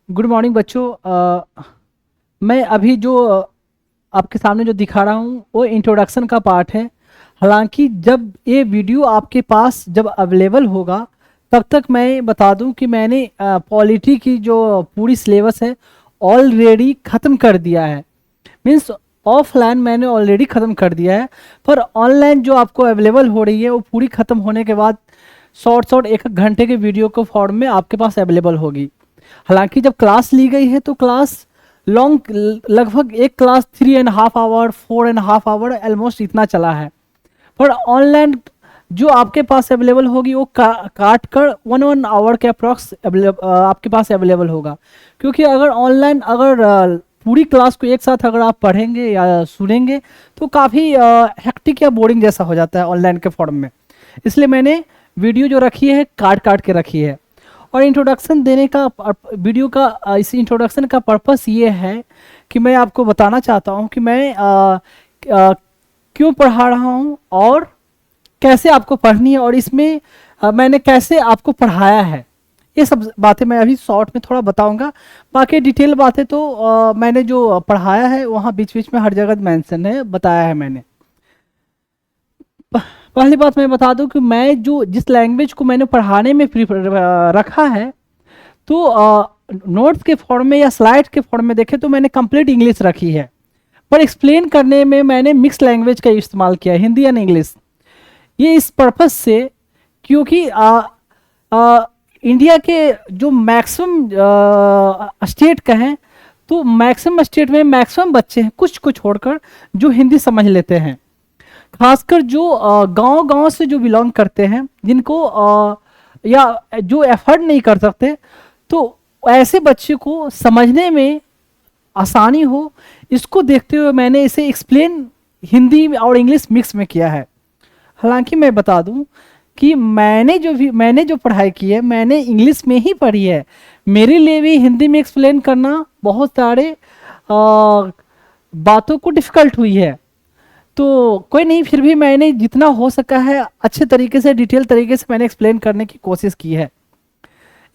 Good morning बच्चों। मैं अभी जो आपके सामने जो दिखा रहा हूँ वो इंट्रोडक्शन का पार्ट है। हालांकि जब ये वीडियो आपके पास जब अवेलेबल होगा तब तक मैं बता दूं कि मैंने पॉलिटी की जो पूरी सिलेबस है ऑलरेडी ख़त्म कर दिया है। मीन्स ऑफलाइन मैंने ऑलरेडी ख़त्म कर दिया है, पर ऑनलाइन जो आपको अवेलेबल हो रही है वो पूरी ख़त्म होने के बाद शॉर्ट शॉर्ट एक एक घंटे के वीडियो को फॉर्म में आपके पास अवेलेबल होगी। हालांकि जब क्लास ली गई है तो क्लास लॉन्ग, लगभग एक क्लास 3.5 आवर 4.5 आवर ऑलमोस्ट इतना चला है। पर ऑनलाइन जो आपके पास अवेलेबल होगी वो काट कर 1 आवर के अप्रॉक्स आपके पास अवेलेबल होगा। क्योंकि अगर ऑनलाइन पूरी क्लास को एक साथ अगर आप पढ़ेंगे या सुनेंगे तो काफ़ी हेक्टिक या बोरिंग जैसा हो जाता है ऑनलाइन के फॉर्म में। इसलिए मैंने वीडियो जो रखी है काट काट के रखी है। और इंट्रोडक्शन देने का वीडियो का इस इंट्रोडक्शन का पर्पस ये है कि मैं आपको बताना चाहता हूँ कि मैं क्यों पढ़ा रहा हूँ और कैसे आपको पढ़नी है, और इसमें मैंने कैसे आपको पढ़ाया है। ये सब बातें मैं अभी शॉर्ट में थोड़ा बताऊंगा। बाकी डिटेल बातें तो मैंने जो पढ़ाया है वहाँ बीच बीच में हर जगह मेंशन है, बताया है मैंने। पहली बात मैं बता दूं कि मैं जो जिस लैंग्वेज को मैंने पढ़ाने में रखा है तो नोट्स के फॉर्म में या स्लाइड के फॉर्म में देखें तो मैंने कंप्लीट इंग्लिश रखी है, पर एक्सप्लेन करने में मैंने मिक्स लैंग्वेज का इस्तेमाल किया है, हिंदी एंड इंग्लिश। ये इस पर्पस से क्योंकि इंडिया के जो मैक्सिमम स्टेट का है तो मैक्सिमम स्टेट में मैक्सिमम बच्चे हैं कुछ को छोड़कर जो हिंदी समझ लेते हैं। खासकर जो गांव-गांव से जो बिलोंग करते हैं, जिनको या जो एफर्ट नहीं कर सकते, तो ऐसे बच्चे को समझने में आसानी हो, इसको देखते हुए मैंने इसे एक्सप्लेन हिंदी और इंग्लिश मिक्स में किया है। हालांकि मैं बता दूं कि मैंने जो पढ़ाई की है मैंने इंग्लिश में ही पढ़ी है। मेरे लिए भी हिंदी में एक्सप्लेन करना बहुत सारे बातों को डिफ़िकल्ट हुई है। तो कोई नहीं, फिर भी मैंने जितना हो सका है अच्छे तरीके से डिटेल तरीके से मैंने एक्सप्लेन करने की कोशिश की है।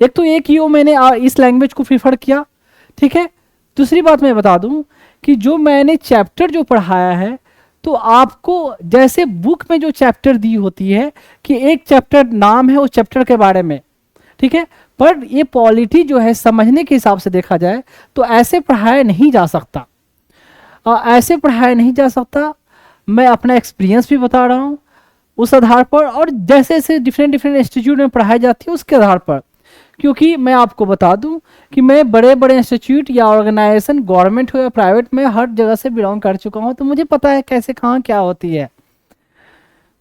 एक तो ये कि वो मैंने इस लैंग्वेज को प्रीफर किया, ठीक है। दूसरी बात मैं बता दूं कि जो मैंने चैप्टर जो पढ़ाया है तो आपको जैसे बुक में जो चैप्टर दी होती है कि एक चैप्टर नाम है उस चैप्टर के बारे में, ठीक है, पर ये पॉलिटी जो है समझने के हिसाब से देखा जाए तो ऐसे पढ़ाया नहीं जा सकता। ऐसे पढ़ाया नहीं जा सकता। मैं अपना एक्सपीरियंस भी बता रहा हूँ उस आधार पर, और जैसे जैसे डिफरेंट डिफरेंट इंस्टीट्यूट में पढ़ाई जाती है उसके आधार पर। क्योंकि मैं आपको बता दूं कि मैं बड़े बड़े इंस्टीट्यूट या ऑर्गेनाइजेशन गवर्नमेंट हो या प्राइवेट में हर जगह से बिलोंग कर चुका हूँ, तो मुझे पता है कैसे कहाँ क्या होती है।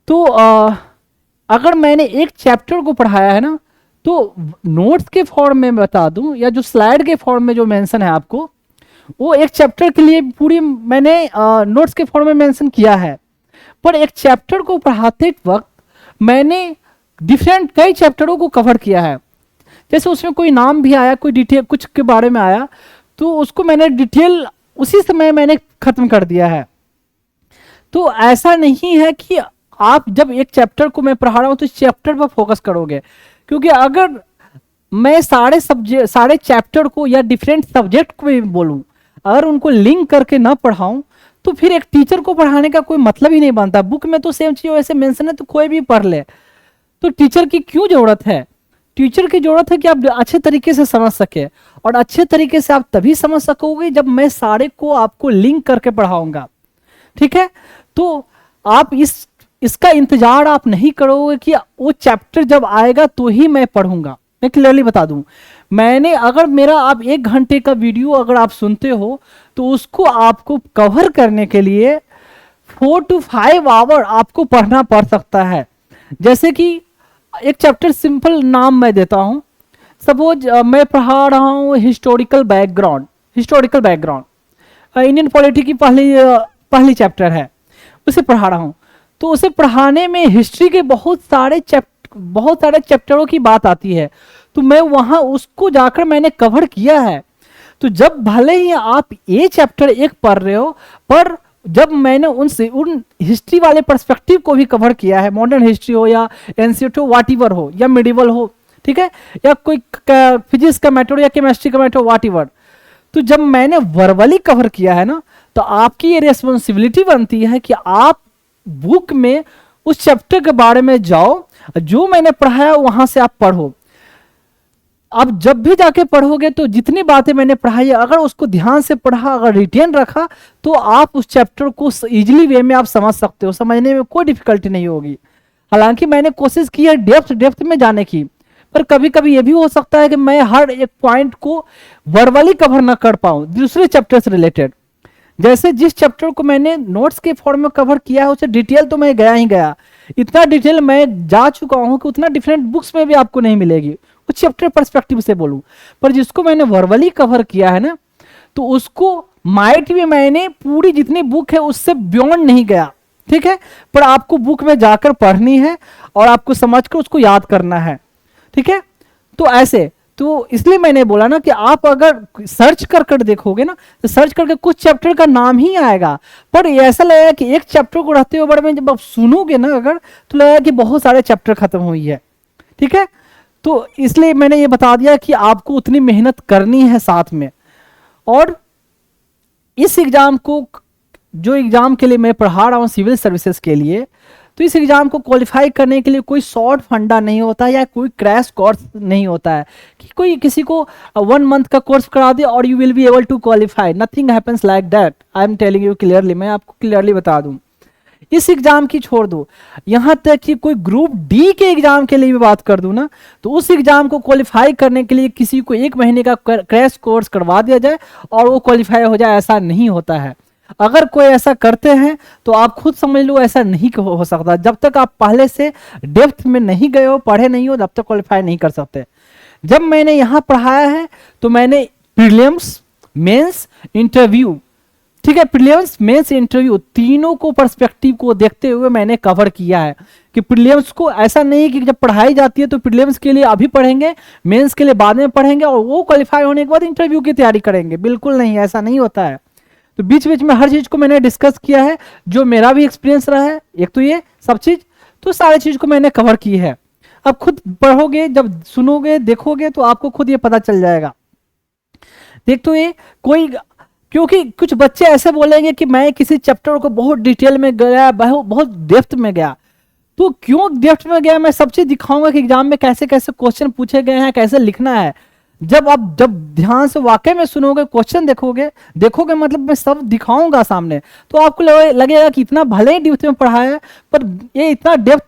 तो अगर मैंने एक चैप्टर को पढ़ाया है ना तो नोट्स के फॉर्म में बता दूं या जो स्लाइड के फॉर्म में जो मेंशन है आपको, वो एक चैप्टर के लिए पूरी मैंने नोट्स के फॉर्म में मेंशन किया है। पर एक चैप्टर को पढ़ाते वक्त मैंने डिफरेंट कई चैप्टरों को कवर किया है। जैसे उसमें कोई नाम भी आया, कोई डिटेल कुछ के बारे में आया, तो उसको मैंने डिटेल उसी समय मैंने खत्म कर दिया है। तो ऐसा नहीं है कि आप जब एक चैप्टर को मैं पढ़ा रहा हूं तो इस चैप्टर पर फोकस करोगे, क्योंकि अगर मैं सारे चैप्टर को या डिफरेंट सब्जेक्ट को भी बोलूं, अगर उनको लिंक करके ना पढ़ाऊं तो फिर एक टीचर को पढ़ाने का कोई मतलब ही नहीं बनता। बुक में तो सेम चीज वैसे मेंशन है तो कोई भी पढ़ ले, तो टीचर की क्यों जरूरत है? टीचर की जरूरत है कि आप अच्छे तरीके से समझ सके, और अच्छे तरीके से आप तभी समझ सकोगे जब मैं सारे को आपको लिंक करके पढ़ाऊंगा, ठीक है। तो आप इसका इंतजार आप नहीं करोगे कि वो चैप्टर जब आएगा तो ही मैं पढ़ूंगा। मैं क्लियरली बता दूं, मैंने अगर मेरा आप 1 घंटे का वीडियो अगर आप सुनते हो तो उसको आपको कवर करने के लिए 4 to 5 आवर आपको पढ़ना पड़ सकता है। जैसे कि एक चैप्टर सिंपल नाम मैं देता हूं, सपोज मैं पढ़ा रहा हूं हिस्टोरिकल बैकग्राउंड इंडियन पॉलिटी की पहली चैप्टर है, उसे पढ़ा रहा हूं। तो उसे पढ़ाने में हिस्ट्री के बहुत सारे चैप्टरों की बात आती है, तो मैं वहां उसको जाकर मैंने कवर किया है। तो जब भले ही आप ये चैप्टर एक पढ़ रहे हो, पर जब मैंने उन हिस्ट्री वाले पर्सपेक्टिव को भी कवर किया है, मॉडर्न हिस्ट्री हो या एंशिएंट हो, व्हाटएवर हो या मिडिवल हो, ठीक है, या कोई फिजिक्स का मैटर या केमिस्ट्री का मैटर, व्हाट एवर। तो जब मैंने वर्बली कवर किया है ना, तो आपकी ये रिस्पॉन्सिबिलिटी बनती है कि आप बुक में उस चैप्टर के बारे में जाओ, जो मैंने पढ़ाया वहां से आप पढ़ो। अब जब भी जाके पढ़ोगे तो जितनी बातें मैंने पढ़ाई, अगर उसको ध्यान से पढ़ा, अगर रिटेन रखा, तो आप उस चैप्टर को इजीली वे में आप समझ सकते हो, समझने में कोई डिफिकल्टी नहीं होगी। हालांकि मैंने कोशिश की है डेप्थ में जाने की, पर कभी कभी ये भी हो सकता है कि मैं हर एक पॉइंट को वर्बली कवर ना कर पाऊं दूसरे चैप्टर से रिलेटेड। जैसे जिस चैप्टर को मैंने नोट्स के फॉर्म में कवर किया है, उसे डिटेल तो मैं गया ही गया, इतना डिटेल मैं जा चुका हूं कि उतना डिफरेंट बुक्स में भी आपको नहीं मिलेगी, उस चैप्टर पर्सपेक्टिव से बोलूं। पर जिसको मैंने वर्बली कवर किया है ना, तो उसको माइट भी मैंने पूरी जितनी बुक है उससे बियॉन्ड नहीं गया, ठीक है, पर आपको बुक में जाकर पढ़नी है और आपको समझकर उसको याद करना है, ठीक है। तो ऐसे, तो इसलिए मैंने बोला ना कि आप अगर सर्च कर देखोगे ना, तो सर्च करके कुछ चैप्टर का नाम ही आएगा, पर ऐसा लगेगा कि एक चैप्टर को रहते हुए बड़े में जब आप सुनोगे ना अगर, तो लगेगा कि बहुत सारे चैप्टर खत्म हुई है, ठीक है। तो इसलिए मैंने ये बता दिया कि आपको उतनी मेहनत करनी है साथ में। और इस एग्जाम को, जो एग्जाम के लिए मैं पढ़ा रहा हूँ सिविल सर्विसेज के लिए, तो इस एग्जाम को क्वालिफाई करने के लिए कोई शॉर्ट फंडा नहीं होता या कोई क्रैश कोर्स नहीं होता है कि कोई किसी को 1 मंथ का कोर्स करा दे और you will be able to qualify. Nothing happens like that, I am telling you clearly, मैं आपको क्लियरली बता दूं। इस एग्जाम की छोड़ दो, यहां तक कि कोई ग्रुप डी के एग्जाम के लिए भी बात कर दूं ना, तो उस एग्जाम को क्वालिफाई करने के लिए किसी को 1 महीने का क्रैश कोर्स करवा दिया जाए और वो क्वालिफाई हो जाए, ऐसा नहीं होता है। अगर कोई ऐसा करते हैं तो आप खुद समझ लो ऐसा नहीं हो सकता। जब तक आप पहले से डेप्थ में नहीं गए हो, पढ़े नहीं हो, तब तक क्वालिफाई नहीं कर सकते। जब मैंने यहां पढ़ाया है तो मैंने प्रीलिम्स, मेंस, इंटरव्यू, ठीक है, प्रीलिम्स, मेंस, इंटरव्यू तीनों को पर्सपेक्टिव को देखते हुए मैंने कवर किया है कि प्रीलिम्स को ऐसा नहीं कि जब पढ़ाई जाती है तो प्रीलिम्स के लिए अभी पढ़ेंगे, मेंस के लिए बाद में पढ़ेंगे और वो क्वालिफाई होने के बाद इंटरव्यू की तैयारी करेंगे। बिल्कुल नहीं, ऐसा नहीं होता है। तो बीच बीच में हर चीज को मैंने डिस्कस किया है, जो मेरा भी एक्सपीरियंस रहा है, एक तो ये सब चीज, तो सारी चीज को मैंने कवर की है। अब खुद पढ़ोगे, जब सुनोगे, देखोगे, तो आपको खुद ये पता चल जाएगा। देख, तो ये कोई, क्योंकि कुछ बच्चे ऐसे बोलेंगे कि मैं किसी चैप्टर को बहुत डिटेल में गया, बहुत डेप्थ में गया, तो क्यों डेप्थ में गया, मैं सब चीज दिखाऊंगा कि एग्जाम में कैसे कैसे क्वेश्चन पूछे गए हैं, कैसे लिखना है। जब ध्यान से वाकई में सुनोगे, क्वेश्चन देखोगे मतलब मैं सब दिखाऊंगा सामने, तो आपको लगेगा कि इतना भले ही डेप्थ में पढ़ाया है, पर ये इतना डेप्थ,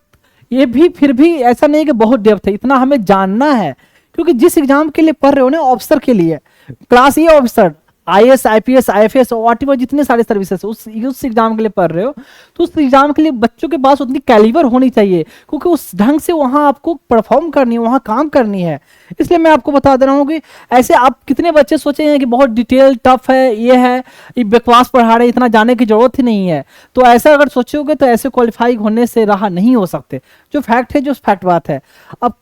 ये भी फिर भी ऐसा नहीं कि बहुत डेप्थ है, इतना हमें जानना है। क्योंकि जिस एग्जाम के लिए पढ़ रहे हो ना, ऑफिसर के लिए, क्लास ए ऑफिसर, IAS, IPS, IFS और व्हाटएवर जितने सारे सर्विसेज उस एग्जाम के लिए पढ़ रहे हो, तो उस एग्जाम के लिए बच्चों के पास उतनी कैलिबर होनी चाहिए, क्योंकि उस ढंग से वहां आपको परफॉर्म करनी है, वहां काम करनी है। इसलिए मैं आपको बता दे रहा हूँ कि ऐसे आप कितने बच्चे सोचे हैं कि बहुत डिटेल टफ है, ये बकवास पढ़ा रहे, इतना जाने की जरूरत ही नहीं है। तो ऐसा अगर सोचोगे तो ऐसे क्वालिफाई होने से रहा नहीं हो सकते। जो फैक्ट है, जो फैक्ट बात है। अब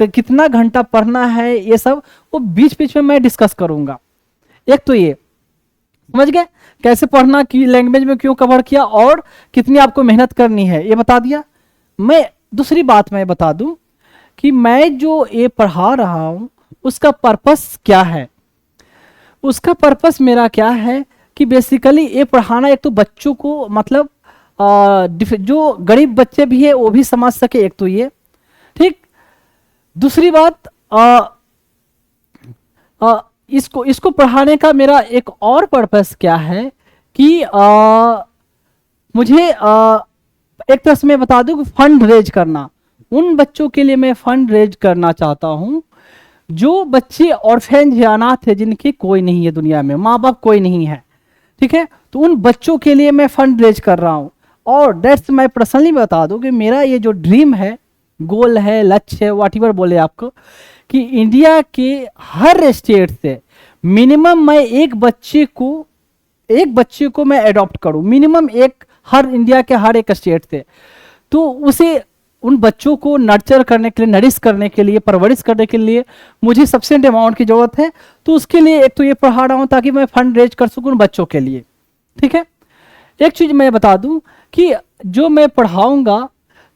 कितना घंटा पढ़ना है, ये सब वो बीच बीच में मैं डिस्कस करूंगा। एक तो ये समझ गए कैसे पढ़ना, की लैंग्वेज में क्यों कवर किया और कितनी आपको मेहनत करनी है, ये बता दिया। मैं दूसरी बात मैं बता दूं कि मैं जो ये पढ़ा रहा हूं उसका पर्पस क्या है। उसका पर्पस मेरा क्या है कि बेसिकली ये पढ़ाना, एक तो बच्चों को मतलब जो गरीब बच्चे भी है वो भी समझ सके, एक तो ये, ठीक। दूसरी बात, इसको पढ़ाने का मेरा एक और पर्पस क्या है कि मुझे एक तरह से मैं बता दूं कि फंड रेज करना। उन बच्चों के लिए मैं फंड रेज करना चाहता हूं जो बच्चे ऑर्फेन या अनाथ है, जिनके कोई नहीं है दुनिया में, माँ बाप कोई नहीं है, ठीक है। तो उन बच्चों के लिए मैं फंड रेज कर रहा हूं। और दैट्स मैं पर्सनली बता दूं कि मेरा ये जो ड्रीम है, गोल है, लक्ष्य है, व्हाटएवर बोले आपको, कि इंडिया के हर स्टेट से मिनिमम मैं एक बच्चे को मैं अडॉप्ट करूं, मिनिमम एक, हर इंडिया के हर एक स्टेट से। तो उसे, उन बच्चों को नर्चर करने के लिए, नरिश करने के लिए, परवरिश करने के लिए मुझे सफिशिएंट अमाउंट की जरूरत है। तो उसके लिए एक तो ये पढ़ा रहा हूं ताकि मैं फंड रेज कर सकूं बच्चों के लिए, ठीक है। एक चीज मैं बता दूं कि जो मैं पढ़ाऊंगा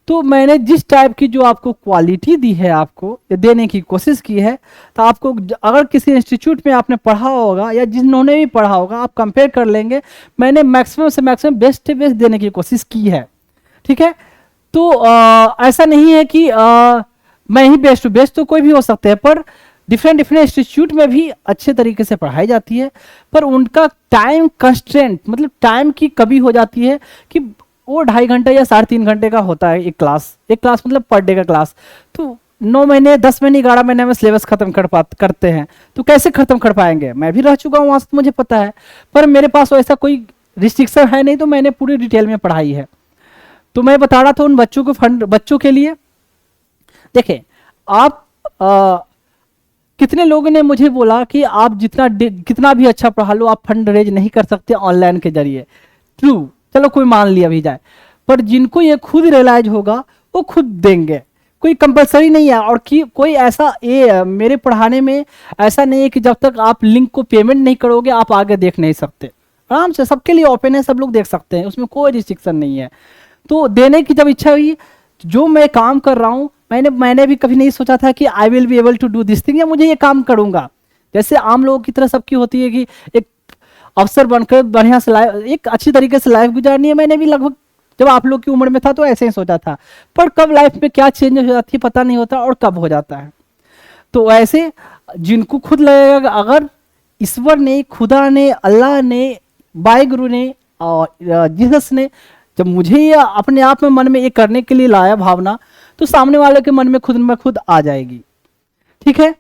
तो मैंने जिस टाइप की जो आपको क्वालिटी दी है, आपको ये देने की कोशिश की है, तो आपको अगर किसी इंस्टीट्यूट में आपने पढ़ा होगा या जिन्होंने भी पढ़ा होगा, आप कंपेयर कर लेंगे, मैंने मैक्सिमम से मैक्सिमम बेस्ट से बेस्ट देने की कोशिश की है। ठीक है, तो ऐसा नहीं है कि मैं ही बेस्ट हूँ, बेस्ट तो कोई भी हो सकते हैं, पर डिफरेंट डिफरेंट इंस्टीट्यूट में भी अच्छे तरीके से पढ़ाई जाती है, पर उनका टाइम कंस्ट्रेंट, मतलब टाइम की कमी हो जाती है कि वो 2.5 घंटे या 3.5 घंटे का होता है एक क्लास, मतलब पर डे का क्लास। तो 9 महीने 10 महीने 11 महीने में सिलेबस खत्म करते हैं, तो कैसे खत्म कर पाएंगे? मैं भी रह चुका हूँ वहां से, तो मुझे पता है, पर मेरे पास ऐसा कोई रिस्ट्रिक्शन है नहीं, तो मैंने पूरी डिटेल में पढ़ाई है। तो मैं बता रहा था उन बच्चों को, फंड बच्चों के लिए देखें, आप कितने लोगों ने मुझे बोला कि आप कितना भी अच्छा पढ़ा लो, आप फंड रेज नहीं कर सकते ऑनलाइन के जरिए। ट्रू, चलो कोई मान लिया भी जाए, पर जिनको ये खुद रियलाइज होगा वो खुद देंगे, कोई कंपलसरी नहीं है। और कि कोई ऐसा मेरे पढ़ाने में ऐसा नहीं है कि जब तक आप लिंक को पेमेंट नहीं करोगे आप आगे देख नहीं सकते। आराम से सबके लिए ओपन है, सब लोग देख सकते हैं, उसमें कोई रिस्ट्रिक्शन नहीं है। तो देने की जब इच्छा हुई, जो मैं काम कर रहा हूँ, मैंने भी कभी नहीं सोचा था कि I will be able to do this thing, या मुझे ये काम करूंगा। जैसे आम लोगों की तरह सबकी होती है कि एक अफसर बनकर बढ़िया से एक अच्छी तरीके से लाइफ गुजारनी है। मैंने भी लगभग जब आप लोग की उम्र में था तो ऐसे ही सोचा था, पर कब लाइफ में क्या चेंज हो जाती है पता नहीं होता, और कब हो जाता है। तो ऐसे जिनको खुद लगेगा अगर ईश्वर ने, खुदा ने, अल्लाह ने, वाहिगुरु ने और जीसस ने जब मुझे ये अपने आप में मन में ये करने के लिए लाया भावना, तो सामने वाले के मन में खुद आ जाएगी। ठीक है,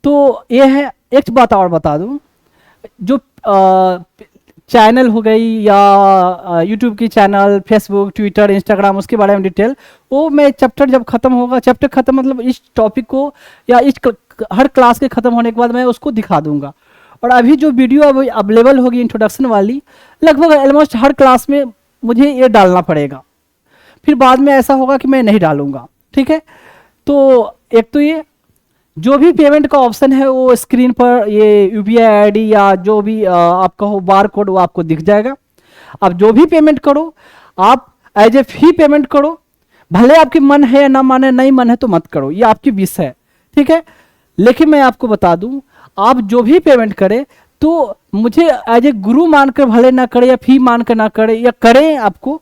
तो ये है। एक बात और बता दूं, जो चैनल हो गई या यूट्यूब की चैनल, फेसबुक, ट्विटर, इंस्टाग्राम, उसके बारे में डिटेल, वो मैं चैप्टर जब खत्म होगा, चैप्टर खत्म मतलब इस टॉपिक को या हर क्लास के खत्म होने के बाद मैं उसको दिखा दूंगा। और अभी जो वीडियो अब अवेलेबल होगी इंट्रोडक्शन वाली, लगभग ऑलमोस्ट हर क्लास में मुझे ये डालना पड़ेगा, फिर बाद में ऐसा होगा कि मैं नहीं डालूंगा। ठीक है, तो एक तो ये जो भी पेमेंट का ऑप्शन है वो स्क्रीन पर ये यूपीआई आईडी या जो भी आपका हो बार कोड, वो आपको दिख जाएगा। आप जो भी पेमेंट करो, आप एज ए फी पेमेंट करो, भले आपकी मन है या ना माने, नहीं मन है तो मत करो, ये आपकी विश है। ठीक है, लेकिन मैं आपको बता दूं, आप जो भी पेमेंट करें तो मुझे एज ए गुरु मानकर भले ना करे, या फी मानकर ना करे, या करें आपको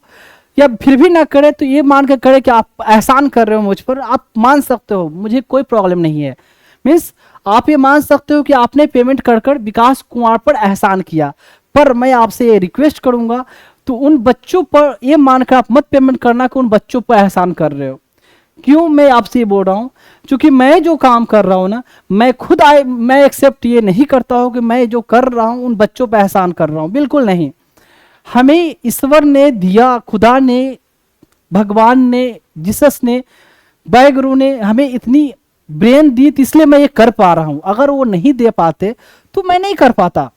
या फिर भी ना करे, तो ये मान कर करे कि आप एहसान कर रहे हो मुझ पर, आप मान सकते हो, मुझे कोई प्रॉब्लम नहीं है। मीन्स आप ये मान सकते हो कि आपने पेमेंट कर कर विकास कुमार पर एहसान किया, पर मैं आपसे ये रिक्वेस्ट करूंगा, तो उन बच्चों पर ये मानकर आप मत पेमेंट करना कि उन बच्चों पर एहसान कर रहे हो। क्यों मैं आपसे ये बोल रहा हूँ? क्योंकि मैं जो काम कर रहा हूँ ना, मैं एक्सेप्ट ये नहीं करता हूँ कि मैं जो कर रहा हूँ उन बच्चों पर एहसान कर रहा हूँ, बिल्कुल नहीं। हमें ईश्वर ने दिया, खुदा ने, भगवान ने, जीसस ने, वाहिगुरु ने हमें इतनी ब्रेन दी, तो इसलिए मैं ये कर पा रहा हूं। अगर वो नहीं दे पाते तो मैं नहीं कर पाता।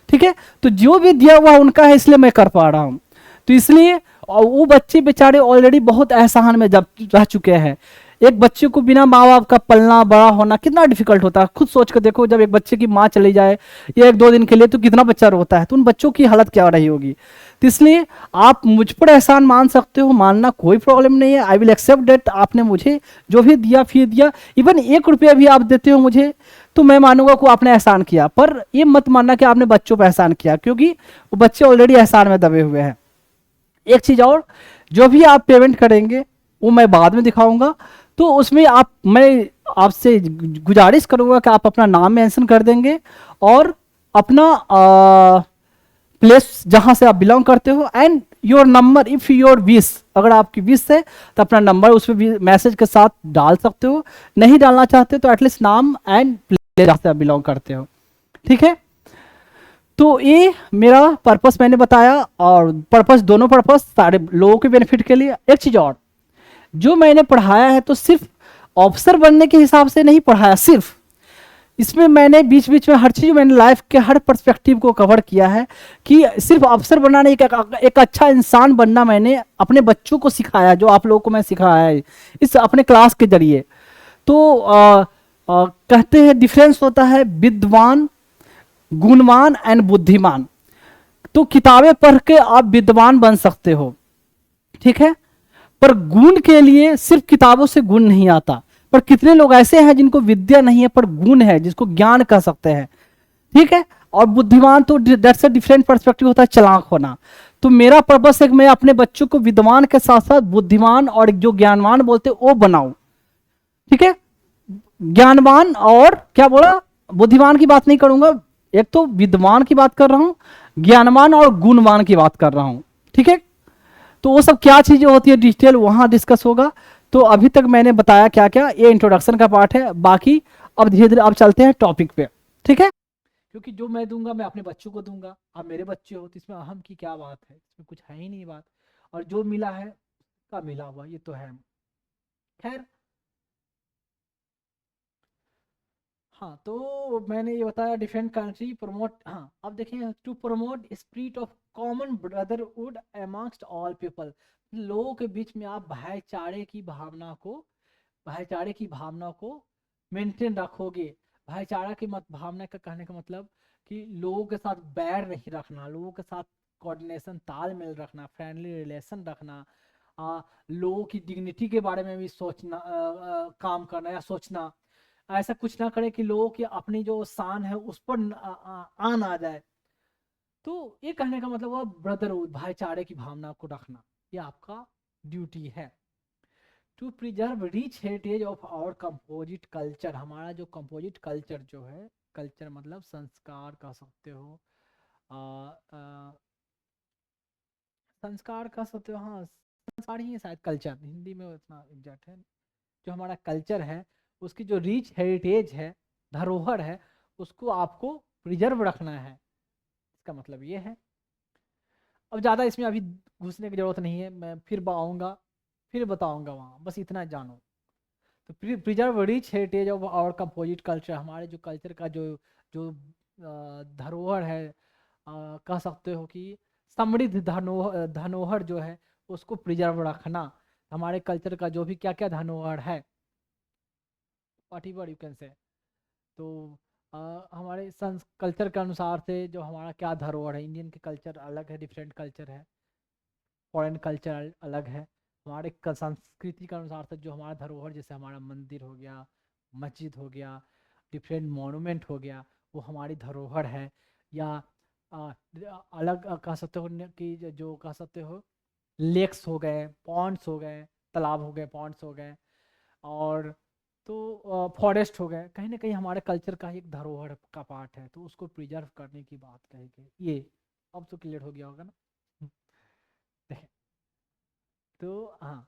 ठीक है, तो जो भी दिया हुआ उनका है, इसलिए मैं कर पा रहा हूं। तो इसलिए वो बच्चे बेचारे ऑलरेडी बहुत एहसान में जब रह चुके हैं। एक बच्चे को बिना माँ बाप का पलना बड़ा होना कितना डिफिकल्ट होता है, खुद सोच कर देखो। जब एक बच्चे की माँ चली जाए या 1-2 दिन के लिए, तो कितना बच्चा रोता है, तो उन बच्चों की हालत क्या रही होगी। तो इसलिए आप मुझ पर एहसान मान सकते हो, मानना कोई प्रॉब्लम नहीं है। आई विल एक्सेप्ट डेट, आपने मुझे जो भी दिया, फी दिया, इवन 1 रुपया भी आप देते हो मुझे, तो मैं मानूंगा कि आपने एहसान किया। पर ये मत मानना कि आपने बच्चों पर एहसान किया, क्योंकि वो बच्चे ऑलरेडी एहसान में दबे हुए हैं। एक चीज और, जो भी आप पेमेंट करेंगे वो मैं बाद में दिखाऊंगा, तो उसमें मैं आपसे गुजारिश करूंगा कि आप अपना नाम मेंशन कर देंगे और अपना प्लेस जहां से आप बिलोंग करते हो, and your number if your wish, अगर आपकी विश है तो अपना नंबर उसमें भी मैसेज के साथ डाल सकते हो। नहीं डालना चाहते तो एटलीस्ट नाम एंड प्लेस जहां से आप बिलोंग करते हो। ठीक है, तो ये मेरा पर्पस मैंने बताया, और पर्पस, दोनों पर्पस सारे लोगों के बेनिफिट के लिए। एक चीज और, जो मैंने पढ़ाया है तो सिर्फ ऑफिसर बनने के हिसाब से नहीं पढ़ाया, सिर्फ इसमें मैंने बीच बीच में हर चीज, मैंने लाइफ के हर पर्सपेक्टिव को कवर किया है, कि सिर्फ ऑफिसर बनना नहीं, एक अच्छा इंसान बनना मैंने अपने बच्चों को सिखाया, जो आप लोगों को मैं सिखाया है इस अपने क्लास के जरिए। तो कहते हैं डिफरेंस होता है विद्वान, गुणवान एंड बुद्धिमान। तो किताबें पढ़ के आप विद्वान बन सकते हो, ठीक है, पर गुण के लिए सिर्फ किताबों से गुण नहीं आता, पर कितने लोग ऐसे हैं जिनको विद्या नहीं है पर गुण है, जिसको ज्ञान कह सकते हैं, ठीक है। और बुद्धिमान तो दैट्स अ डिफरेंट पर्सपेक्टिव होता है, चालाक होना। तो मेरा पर्पस है कि मैं अपने बच्चों को विद्वान के साथ साथ बुद्धिमान और जो ज्ञानवान बोलते हैं वो बनाऊं, ठीक है। ज्ञानवान और क्या बोला, बुद्धिमान की बात नहीं करूंगा, एक तो विद्वान की बात कर रहा हूं, ज्ञानवान और गुणवान की बात कर रहा हूं, ठीक है। तो वो सब क्या चीजें होती है डिटेल वहां डिस्कस होगा। तो अभी तक मैंने बताया क्या क्या, ये इंट्रोडक्शन का पार्ट है, बाकी अब धीरे धीरे अब चलते हैं टॉपिक पे, ठीक है। क्योंकि जो मैं दूंगा मैं अपने बच्चों को दूंगा, आप मेरे बच्चे हो, तो इसमें अहम की क्या बात है, इसमें कुछ है ही नहीं बात। और जो मिला है का मिला हुआ ये तो है। खैर, हाँ तो मैंने ये बताया डिफरेंट कंट्री प्रमोट, हाँ अब देखें, to promote spirit of common brotherhood amongst all people, लोगों के बीच में आप भाईचारे की भावना को मेंटेन रखोगे। भाईचारा की मत भावना का कहने का मतलब कि लोगों के साथ बैर नहीं रखना, लोगों के साथ कोऑर्डिनेशन तालमेल रखना, फ्रेंडली रिलेशन रखना, लोगों की डिग्निटी के बारे में भी सोचना, काम करना या सोचना, ऐसा कुछ ना करे कि लोगों की अपनी जो शान है उस पर आन आ जाए। तो ये कहने का मतलब हुआ ब्रदरहुड, भाईचारे की भावना को रखना, ये आपका ड्यूटी है। To preserve rich heritage of our composite culture, हमारा जो कंपोजिट कल्चर जो है, कल्चर मतलब संस्कार कह सकते हो, आ, आ, संस्कार कह सकते हो, हाँ संस्कार ही है शायद, कल्चर हिंदी में उतना एग्जैक्ट है। जो हमारा कल्चर है उसकी जो रिच हेरिटेज है, धरोहर है, उसको आपको प्रिजर्व रखना है, इसका मतलब ये है। अब ज़्यादा इसमें अभी घुसने की ज़रूरत नहीं है, मैं फिर आऊँगा फिर बताऊँगा वहाँ, बस इतना जानो। तो preserve rich heritage of our composite culture, हमारे जो कल्चर का जो जो धरोहर है, कह सकते हो कि समृद्ध धरोहर जो है उसको प्रिजर्व रखना। हमारे कल्चर का जो भी क्या क्या धरोहर है, व्हाटएवर यू कैन से, तो हमारे कल्चर के अनुसार से जो हमारा क्या धरोहर है, इंडियन के कल्चर अलग है, डिफरेंट कल्चर है, फॉरेन कल्चर अलग है। हमारे संस्कृति के अनुसार से जो हमारा धरोहर, जैसे हमारा मंदिर हो गया, मस्जिद हो गया, डिफरेंट मॉन्यूमेंट हो गया, वो हमारी धरोहर है। या अलग कह सकते हो कि जो कह सकते हो लेक्स हो गए, पॉन्ड्स हो गए, तालाब हो गए, पॉन्ड्स हो गए, और तो फॉरेस्ट हो गए, कहीं ना कहीं हमारे कल्चर का एक धरोहर का पार्ट है, तो उसको प्रिजर्व करने की बात कहेगी ये। अब तो क्लियर हो गया होगा ना। देखें, तो हाँ,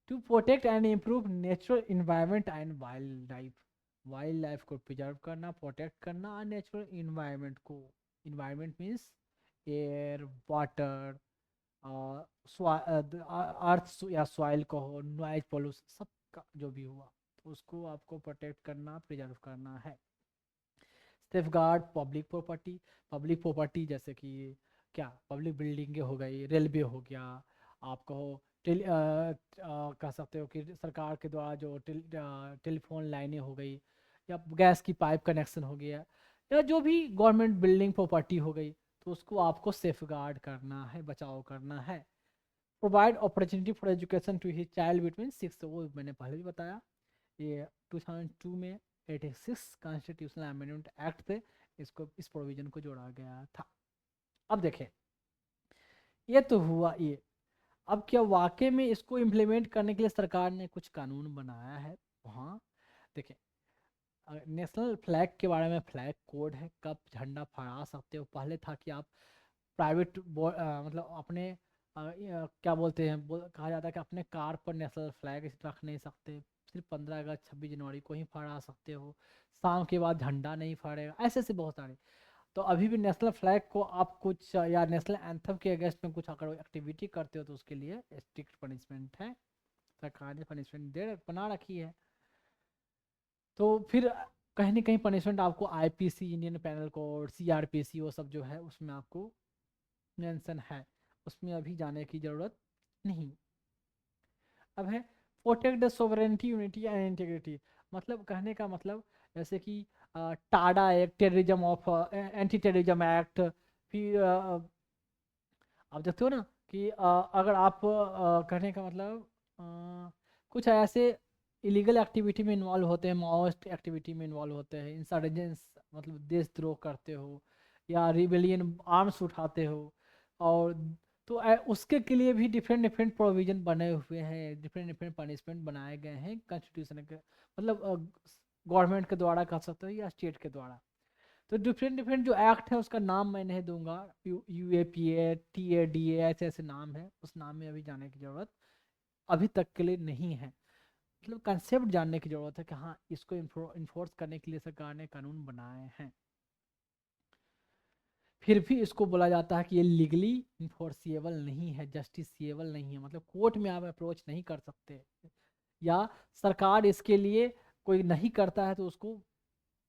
to protect and improve natural environment and wildlife को प्रिजर्व करना, प्रोटेक्ट करना, और नेचुरल इन्वायरमेंट को, environment means air, water, earth या सॉइल को हो, नॉइज पोल्यूशन, सब का जो भी हुआ, तो उसको आपको प्रोटेक्ट करना, प्रिजर्व करना है। सेफगार्ड पब्लिक प्रॉपर्टी जैसे कि क्या, पब्लिक बिल्डिंगें हो गई, रेलवे हो गया, आप कहो कह सकते हो कि सरकार के द्वारा जो टेलीफोन लाइनें हो गई, या गैस की पाइप कनेक्शन हो गया, या जो भी गवर्नमेंट बिल्डिंग प्रॉपर्टी हो गई, तो उसको आपको सेफगार्ड करना है, बचाव करना है। Provide opportunity for education to his child between 6, वो मैंने पहले भी बताया, ये 2002 में 86 कॉन्स्टिट्यूशनल अमेंडमेंट एक्ट पे इसको, इस प्रोविजन को जोड़ा गया था। अब देखें, ये तो हुआ ये, अब क्या वाकई में इसको इम्प्लीमेंट करने के लिए सरकार ने कुछ कानून बनाया है? हाँ, देखें, नेशनल फ्लैग के बारे में फ्लैग कोड है, कब झंडा फहरा सकते हो। पहले था कि आप प्राइवेट मतलब अपने क्या बोलते हैं, कहा जाता है कि अपने कार पर नेशनल फ्लैग रख नहीं सकते, सिर्फ 15 अगस्त 26 जनवरी को ही फहरा सकते हो, शाम के बाद झंडा नहीं फहरेगा, ऐसे ऐसे बहुत सारे। तो अभी भी नेशनल फ्लैग को आप कुछ या नेशनल एंथम के अगेंस्ट में कुछ अगर एक्टिविटी करते हो तो उसके लिए स्ट्रिक्ट पनिशमेंट है, सरकार ने पनिशमेंट बना रखी है। तो फिर कहीं ना कहीं पनिशमेंट आपको IPC, Indian penal code, CrPC, वो सब जो है उसमें आपको मेंशन है, उसमें अभी जाने की ज़रूरत नहीं। अब है protect the sovereignty, unity and integrity, मतलब कहने का मतलब जैसे कि Tada act, terrorism of anti terrorism act, फिर आप देखते हो ना कि अगर आप कहने का मतलब कुछ ऐसे इलीगल एक्टिविटी में इन्वॉल्व होते हैं, माओइस्ट एक्टिविटी में इन्वॉल्व होते हैं, इंसर्जेंस मतलब देशद्रोह करते हो या रिबेलियन आर्म्स उठाते हो, और तो उसके के लिए भी डिफरेंट डिफरेंट प्रोविजन बने हुए हैं, डिफरेंट डिफरेंट पनिशमेंट बनाए गए हैं कॉन्स्टिट्यूशन के, मतलब गवर्नमेंट के द्वारा कह सकते हो या स्टेट के द्वारा। तो डिफरेंट डिफरेंट जो एक्ट है उसका नाम मैं नहीं दूंगा, UAPA, TADA, ऐसे ऐसे नाम है, उस नाम में अभी जाने की ज़रूरत अभी तक के लिए नहीं है। मतलब कंसेप्ट जानने की ज़रूरत है कि हाँ इसको इन्फोर्स करने के लिए सरकार ने कानून बनाए हैं। फिर भी इसको बोला जाता है कि ये लीगली इन्फोर्सिएबल नहीं है, जस्टिसिएबल नहीं है, मतलब कोर्ट में आप अप्रोच नहीं कर सकते, या सरकार इसके लिए कोई नहीं करता है तो उसको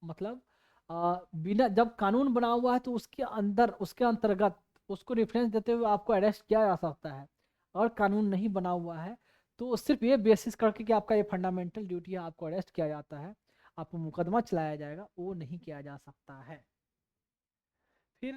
मतलब बिना, जब कानून बना हुआ है तो उसके अंदर उसके अंतर्गत उसको रेफरेंस देते हुए आपको अरेस्ट किया जा सकता है। और कानून नहीं बना हुआ है तो सिर्फ ये बेसिस करके कि आपका ये फंडामेंटल ड्यूटी है, आपको अरेस्ट किया जाता है, आपको मुकदमा चलाया जाएगा, वो नहीं किया जा सकता है। फिर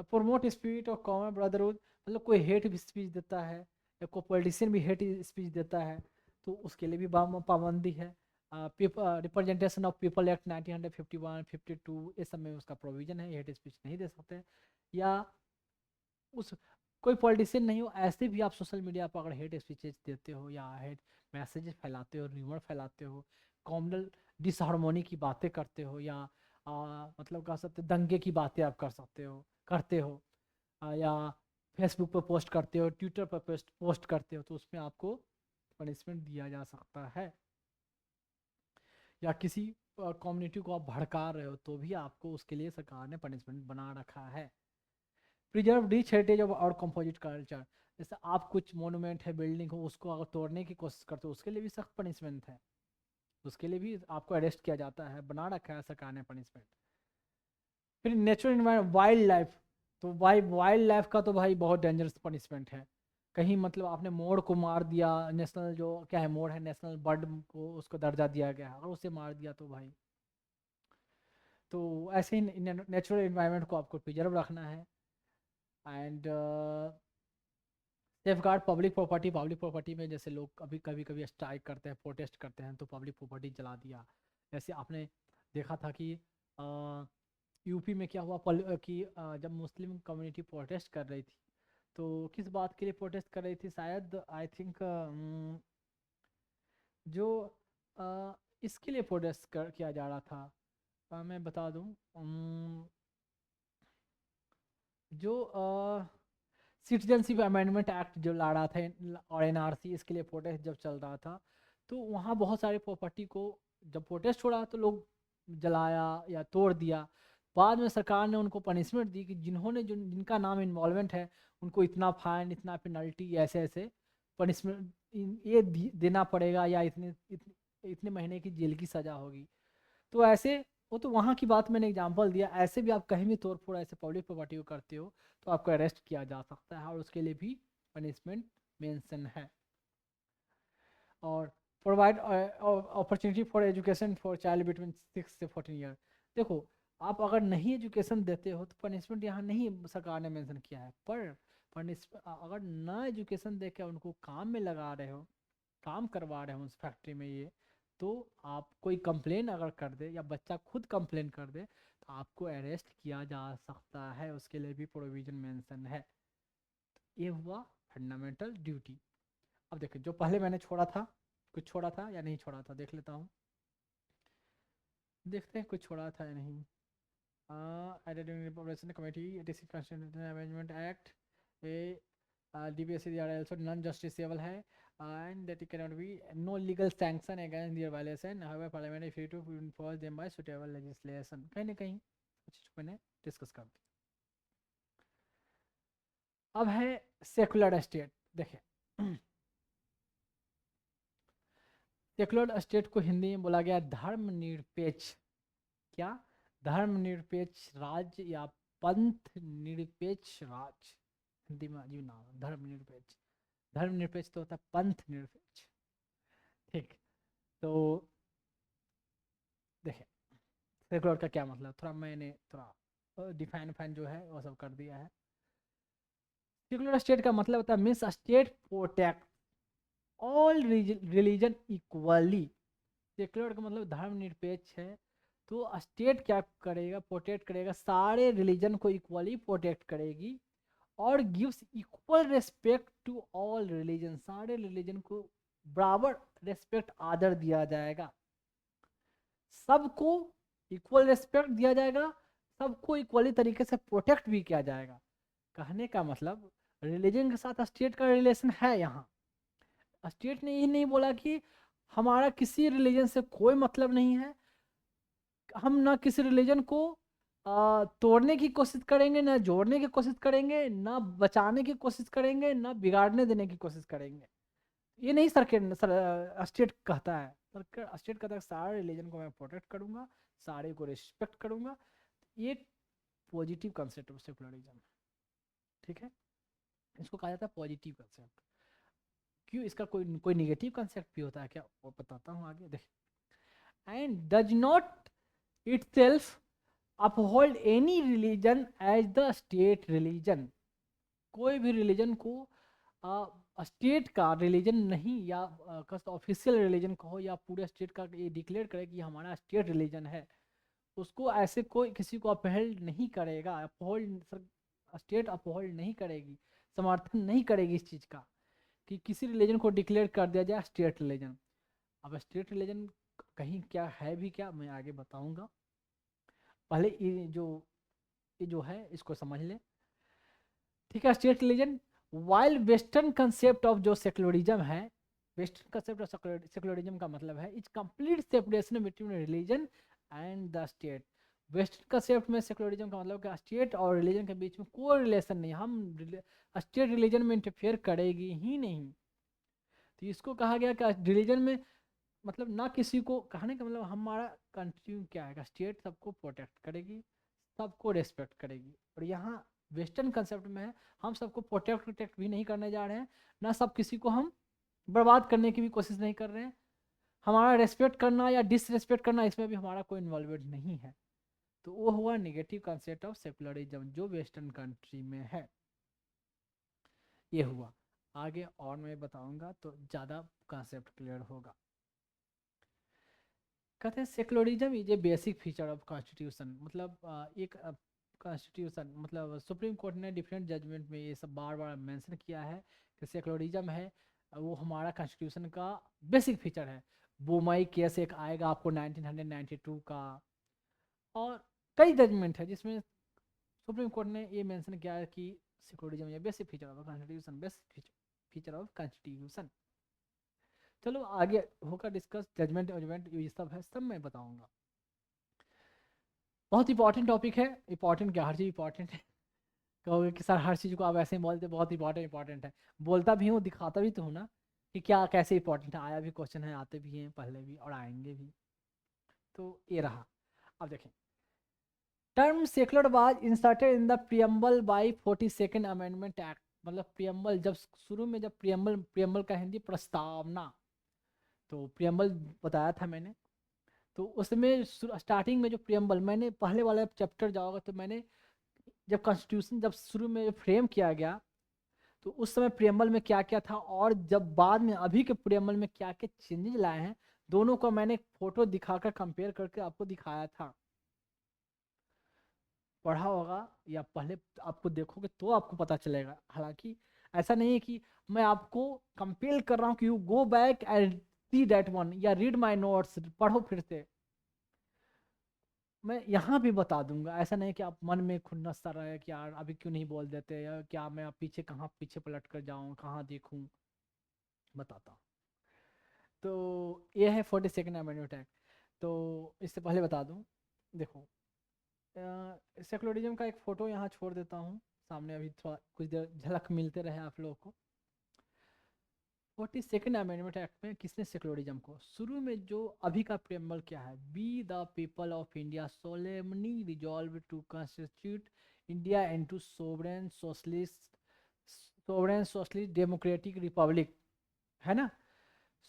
promote spirit of common brotherhood, मतलब कोई हेट स्पीच देता है या कोई पॉलिटिशियन भी हेट स्पीच देता है तो उसके लिए भी पाबंदी है। रिप्रेजेंटेशन ऑफ पीपल एक्ट 1951, 52 इस सब में उसका प्रोविजन है, हेट स्पीच नहीं दे सकते। या उस कोई पॉलिटिशियन नहीं हो, ऐसे भी आप सोशल मीडिया पर अगर हेट स्पीचेस देते हो या हेट मैसेजेस फैलाते हो, र्यूमर फैलाते हो, कॉमनल डिसहार्मोनी की बातें करते हो, या मतलब कह सकते दंगे की बातें आप कर सकते हो करते हो, या फेसबुक पर पोस्ट करते हो, ट्विटर पर पोस्ट करते हो, तो उसमें आपको पनिशमेंट दिया जा सकता है। या किसी कम्युनिटी को आप भड़का रहे हो तो भी आपको उसके लिए सरकार ने पनिशमेंट बना रखा है। प्रिजर्व रिच हेरिटेज ऑफ और कंपोजिट कल्चर, जैसे आप कुछ मोनूमेंट है, बिल्डिंग हो, उसको अगर तोड़ने की कोशिश करते हो उसके लिए भी सख्त पनिशमेंट है, उसके लिए भी आपको अरेस्ट किया जाता है, बना रखा है सरकार ने पनिशमेंट। फिर नेचुरल इन्वायरमेंट, वाइल्ड लाइफ, तो भाई वाइल्ड लाइफ का तो भाई बहुत डेंजरस पनिशमेंट है। कहीं मतलब आपने मोर को मार दिया, नेशनल जो क्या है मोर है, नेशनल बर्ड को उसको दर्जा दिया गया है, अगर उसे मार दिया तो भाई, तो ऐसे ही नेचुरल इन्वायरमेंट को आपको प्रिजर्व रखना है। And safe guard public property, public property में जैसे लोग कभी कभी कभी स्ट्राइक करते हैं, प्रोटेस्ट करते हैं, तो पब्लिक प्रॉपर्टी जला दिया। जैसे आपने देखा था कि यूपी में क्या हुआ, कि जब मुस्लिम कम्युनिटी प्रोटेस्ट कर रही थी, तो किस बात के लिए प्रोटेस्ट कर रही थी, शायद आई थिंक जो इसके लिए प्रोटेस्ट किया जा रहा था, मैं बता दूं, जो सिटीजनशिप अमेंडमेंट एक्ट जो ला रहा था और NRC, इसके लिए प्रोटेस्ट जब चल रहा था, तो वहाँ बहुत सारे प्रॉपर्टी को जब प्रोटेस्ट हो रहा तो लोग जलाया या तोड़ दिया। बाद में सरकार ने उनको पनिशमेंट दी कि जिन्होंने जिनका नाम इन्वॉल्वमेंट है उनको इतना फाइन, इतना पेनल्टी, ऐसे ऐसे पनिशमेंट ये देना पड़ेगा, या इतने महीने की जेल की सज़ा होगी। तो ऐसे, वो तो वहाँ की बात मैंने एग्जांपल दिया, ऐसे भी आप कहीं भी तोड़ फोड़ ऐसे पब्लिक प्रॉपर्टी को करते हो तो आपको अरेस्ट किया जा सकता है, और उसके लिए भी पनिशमेंट मेंशन है। और provide opportunity for education for child between 6 से 14 ईयर, देखो आप अगर नहीं एजुकेशन देते हो तो पनिशमेंट यहाँ नहीं सरकार ने मेंशन किया है, पर पनिशमेंट अगर ना एजुकेशन दे के उनको काम में लगा रहे हो, काम करवा रहे हो उस फैक्ट्री में ये, तो आप कोई कंप्लेन अगर कर दे या बच्चा खुद कंप्लेन कर दे तो आपको अरेस्ट किया जा सकता है, उसके लिए भी प्रोविजन मेंशन है। ये हुआ फंडामेंटल ड्यूटी। अब देखिए जो पहले मैंने छोड़ा था, कुछ छोड़ा था या नहीं छोड़ा था, देख लेता हूँ, देखते हैं कुछ छोड़ा था या नहीं। Population Committee, District Constitutional Amendment Act, a DPSC are also non-justiciable है, and that it cannot be no legal sanction against their violation. However, Parliament is free to enforce them by suitable legislation. कहीं ना कहीं कुछ मैंने discuss कर दिया। अब है सेकुलर स्टेट। देखिए सेकुलर स्टेट को हिंदी में बोला गया धर्मनिरपेक्ष, क्या, धर्मनिरपेक्ष राज्य या पंथ निरपेक्ष राज्य, हिंदी में अजीब नाम है धर्मनिरपेक्ष। धर्मनिरपेक्ष तो होता है पंथ निरपेक्ष, ठीक। तो देखिए सेकुलर का क्या मतलब, थोड़ा मैंने थोड़ा डिफाइन जो है वो सब कर दिया है। सेकुलर स्टेट का मतलब होता है means state protect all religion equally. Secular का मतलब धर्मनिरपेक्ष है, तो स्टेट क्या करेगा, प्रोटेक्ट करेगा, सारे रिलीजन को इक्वली प्रोटेक्ट करेगी, और gives equal respect to all religion, सारे रिलीजन को बराबर रेस्पेक्ट आदर दिया जाएगा, सबको इक्वल रेस्पेक्ट दिया जाएगा, सबको इक्वली तरीके से प्रोटेक्ट भी किया जाएगा। कहने का मतलब रिलीजन के साथ स्टेट का रिलेशन है यहाँ। स्टेट ने ये नहीं बोला कि हमारा किसी रिलीजन से कोई मतलब नहीं है, हम ना किसी रिलीजन को तोड़ने की कोशिश करेंगे, ना जोड़ने की कोशिश करेंगे, ना बचाने की कोशिश करेंगे, ना बिगाड़ने देने की कोशिश करेंगे। ये नहीं स्टेट कहता है। स्टेट कहता है सारे रिलीजन को मैं प्रोटेक्ट करूंगा, सारे को रिस्पेक्ट करूंगा। ये पॉजिटिव कंसेप्ट ऑफ सेकुलरिज्म, ठीक है, इसको कहा जाता है पॉजिटिव कंसेप्ट। क्यों, इसका कोई कोई निगेटिव कंसेप्ट भी होता है क्या, वो बताता हूँ आगे देख। And does not itself uphold any religion as the state religion, कोई भी रिलीजन को स्टेट का रिलीजन नहीं, या ऑफिशियल रिलीजन कहो, या पूरे स्टेट का ये डिक्लेयर करे कि हमारा स्टेट रिलीजन है, उसको ऐसे कोई किसी को अपहेल्ड नहीं करेगा, अपहोल्ड स्टेट अपहोल्ड नहीं करेगी, समर्थन नहीं करेगी इस चीज़ का कि किसी रिलीजन को डिक्लेयर कर दिया जाए स्टेट रिलीजन। अब स्टेट रिलीजन कहीं क्या है भी क्या, मैं आगे बताऊंगा, पहले ये जो है इसको समझ ले, ठीक है। State religion, while western concept of जो सेकुलरिज्म है, वेस्टर्न कंसेप्ट ऑफ सेकुलरिज्म का मतलब है it's complete separation between religion and the state. Western concept में सेकुलरिज्म का मतलब कि स्टेट और रिलीजन के बीच में कोई रिलेशन नहीं, हम स्टेट रिलीजन में इंटरफेयर करेगी ही नहीं। तो इसको कहा गया कि रिलीजन में मतलब ना किसी को, कहने का मतलब हमारा कंट्री क्या है, स्टेट सबको प्रोटेक्ट करेगी, सबको रेस्पेक्ट करेगी, और यहाँ वेस्टर्न कंसेप्ट में है हम सबको प्रोटेक्ट भी नहीं करने जा रहे हैं, ना सब किसी को हम बर्बाद करने की भी कोशिश नहीं कर रहे हैं, हमारा रेस्पेक्ट करना या डिसरेस्पेक्ट करना इसमें भी हमारा कोई इन्वॉल्वमेंट नहीं है। तो वो हुआ निगेटिव कंसेप्ट ऑफ सेकुलरिज्म जो वेस्टर्न कंट्री में है, ये हुआ। आगे और मैं बताऊंगा तो ज़्यादा कंसेप्ट क्लियर होगा। कहते हैं secularism is a basic feature of constitution, मतलब एक कॉन्स्टिट्यूशन मतलब सुप्रीम कोर्ट ने डिफरेंट जजमेंट में ये सब बार बार मेंशन किया है कि सेकुलरिज्म है वो हमारा कॉन्स्टिट्यूशन का बेसिक फीचर है। बोमई केस एक आएगा आपको 1992 का, और कई जजमेंट है जिसमें सुप्रीम कोर्ट ने ये मेंशन किया है कि सेकुलरिज्म ये basic feature of constitution, basic feature of constitution. चलो आगे होगा डिस्कस, जजमेंट वजमेंट ये सब है, सब मैं बताऊंगा। बहुत इंपॉर्टेंट टॉपिक है, इंपॉर्टेंट क्या, हर चीज़ इंपॉर्टेंट है। कहोगे कि सर हर चीज़ को आप ऐसे ही बोलते, बहुत इंपॉर्टेंट है, बोलता भी हूँ दिखाता भी तो हूँ ना कि क्या कैसे इंपॉर्टेंट है, आया भी क्वेश्चन है, आते भी हैं पहले भी और आएंगे भी। तो ये रहा। अब देखें, term secular was inserted in the preamble by 42nd amendment act, मतलब प्रियम्बल जब शुरू में, जब प्रियम्बल का हिंदी प्रस्तावना, तो प्रियम्बल बताया था मैंने, तो उसमें स्टार्टिंग में जो प्रियम्बल, मैंने पहले वाला चैप्टर जाओगे तो मैंने जब कॉन्स्टिट्यूशन जब शुरू में फ्रेम किया गया तो उस समय प्रियम्बल में क्या क्या था, और जब बाद में अभी के प्रियम्बल में क्या क्या चेंजेस लाए हैं, दोनों को मैंने फोटो दिखाकर कंपेयर करके आपको दिखाया था। पढ़ा होगा या पहले आपको देखोगे तो आपको पता चलेगा, हालांकि ऐसा नहीं है कि मैं आपको कंपेल कर रहा हूँ कि you go back and see that one या रीड माई नोट्स, पढ़ो फिर से, मैं यहाँ भी बता दूंगा। ऐसा नहीं कि आप मन में खुन्नस सा रहे कि यार अभी क्यों नहीं बोल देते, या क्या मैं पीछे कहाँ पीछे पलट कर जाऊँ, कहाँ देखूँ, बताता हूँ। तो ये है 42nd अमेंडमेंट एक्ट। तो इससे पहले बता दूँ, देखो सेकुलरिज्म का एक फ़ोटो यहाँ छोड़ देता हूँ सामने, अभी थोड़ा कुछ देर झलक मिलते रहे आप लोगों को। 42nd अमेंडमेंट एक्ट में किसने सेकुलरिज्म को, शुरू में जो अभी का प्रेम्बल क्या है, we the people of India solemnly resolve to constitute India into sovereign socialist democratic republic, है ना,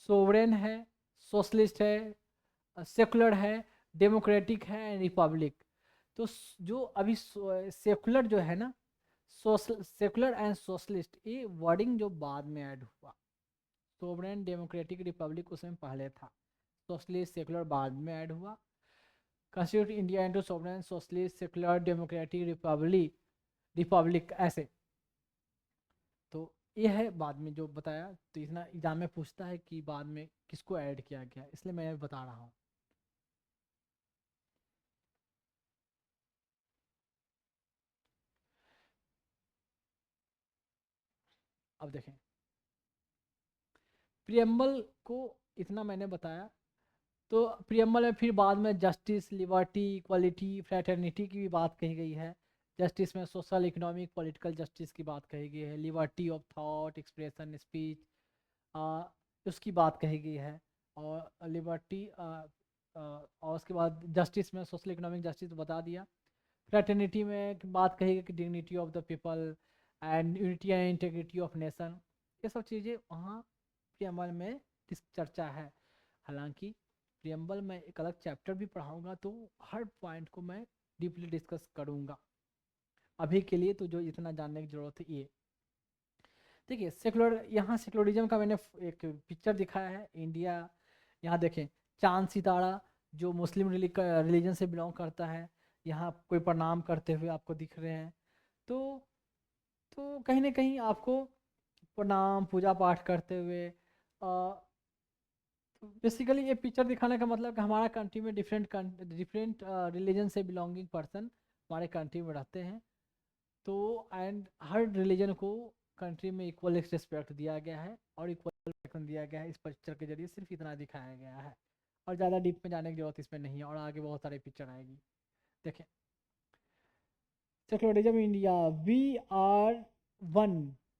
सोवरेन है, सोशलिस्ट है, सेकुलर है, डेमोक्रेटिक है, रिपब्लिक। तो जो अभी सेकुलर जो है ना, सेकुलर एंड सोशलिस्ट, ये वर्डिंग जो बाद में ऐड हुआ, सोवरेन डेमोक्रेटिक रिपब्लिक उसमें पहले था, सोशलिस्ट सेकुलर बाद में ऐड हुआ, constitute India into sovereign socialist secular democratic Republic ऐसे। तो ये है बाद में जो बताया, तो इतना एग्जाम में पूछता है कि बाद में किसको ऐड किया गया, इसलिए मैं बता रहा हूँ। अब देखें प्रियम्बल को, इतना मैंने बताया। तो प्रियम्बल में फिर बाद में जस्टिस, लिबर्टी, इक्वलिटी, फ्रेटर्निटी की भी बात कही गई है। जस्टिस में सोशल, इकोनॉमिक, पॉलिटिकल जस्टिस की बात कही गई है। Liberty of thought, expression, speech, उसकी बात कही गई है। और लिबर्टी और उसके बाद जस्टिस में सोशल इकोनॉमिक जस्टिस बता दिया। फ्रेटर्निटी में बात कही गई कि dignity of the people and unity and integrity of nation, ये सब चीज़ें वहाँ प्रियम्बल में चर्चा है। हालांकि प्रियम्बल में एक अलग चैप्टर भी पढ़ाऊंगा, तो हर पॉइंट को मैं डीपली डिस्कस करूंगा। अभी के लिए तो जो इतना जानने की जरूरत है ये देखिए। सेकुलर, यहाँ सेकुलरिज्म का मैंने एक पिक्चर दिखाया है इंडिया। यहाँ देखें चांद सितारा, जो मुस्लिम रिलीजन से बिलोंग करता है, यहाँ कोई प्रणाम करते हुए आपको दिख रहे हैं। तो कहीं ना कहीं आपको प्रणाम, पूजा पाठ करते हुए, बेसिकली ये पिक्चर दिखाने का मतलब कि हमारा कंट्री में डिफरेंट रिलीजन से बिलोंगिंग पर्सन हमारे कंट्री में रहते हैं। तो एंड हर रिलीजन को कंट्री में इक्वल रिस्पेक्ट दिया गया है और इक्वल रिस्पेक्ट दिया गया है। इस पिक्चर के जरिए सिर्फ इतना दिखाया गया है, और ज़्यादा डीप में जाने की जरूरत इसमें नहीं है, और आगे बहुत सारे पिक्चर आएगी। देखें secularism India, we are one,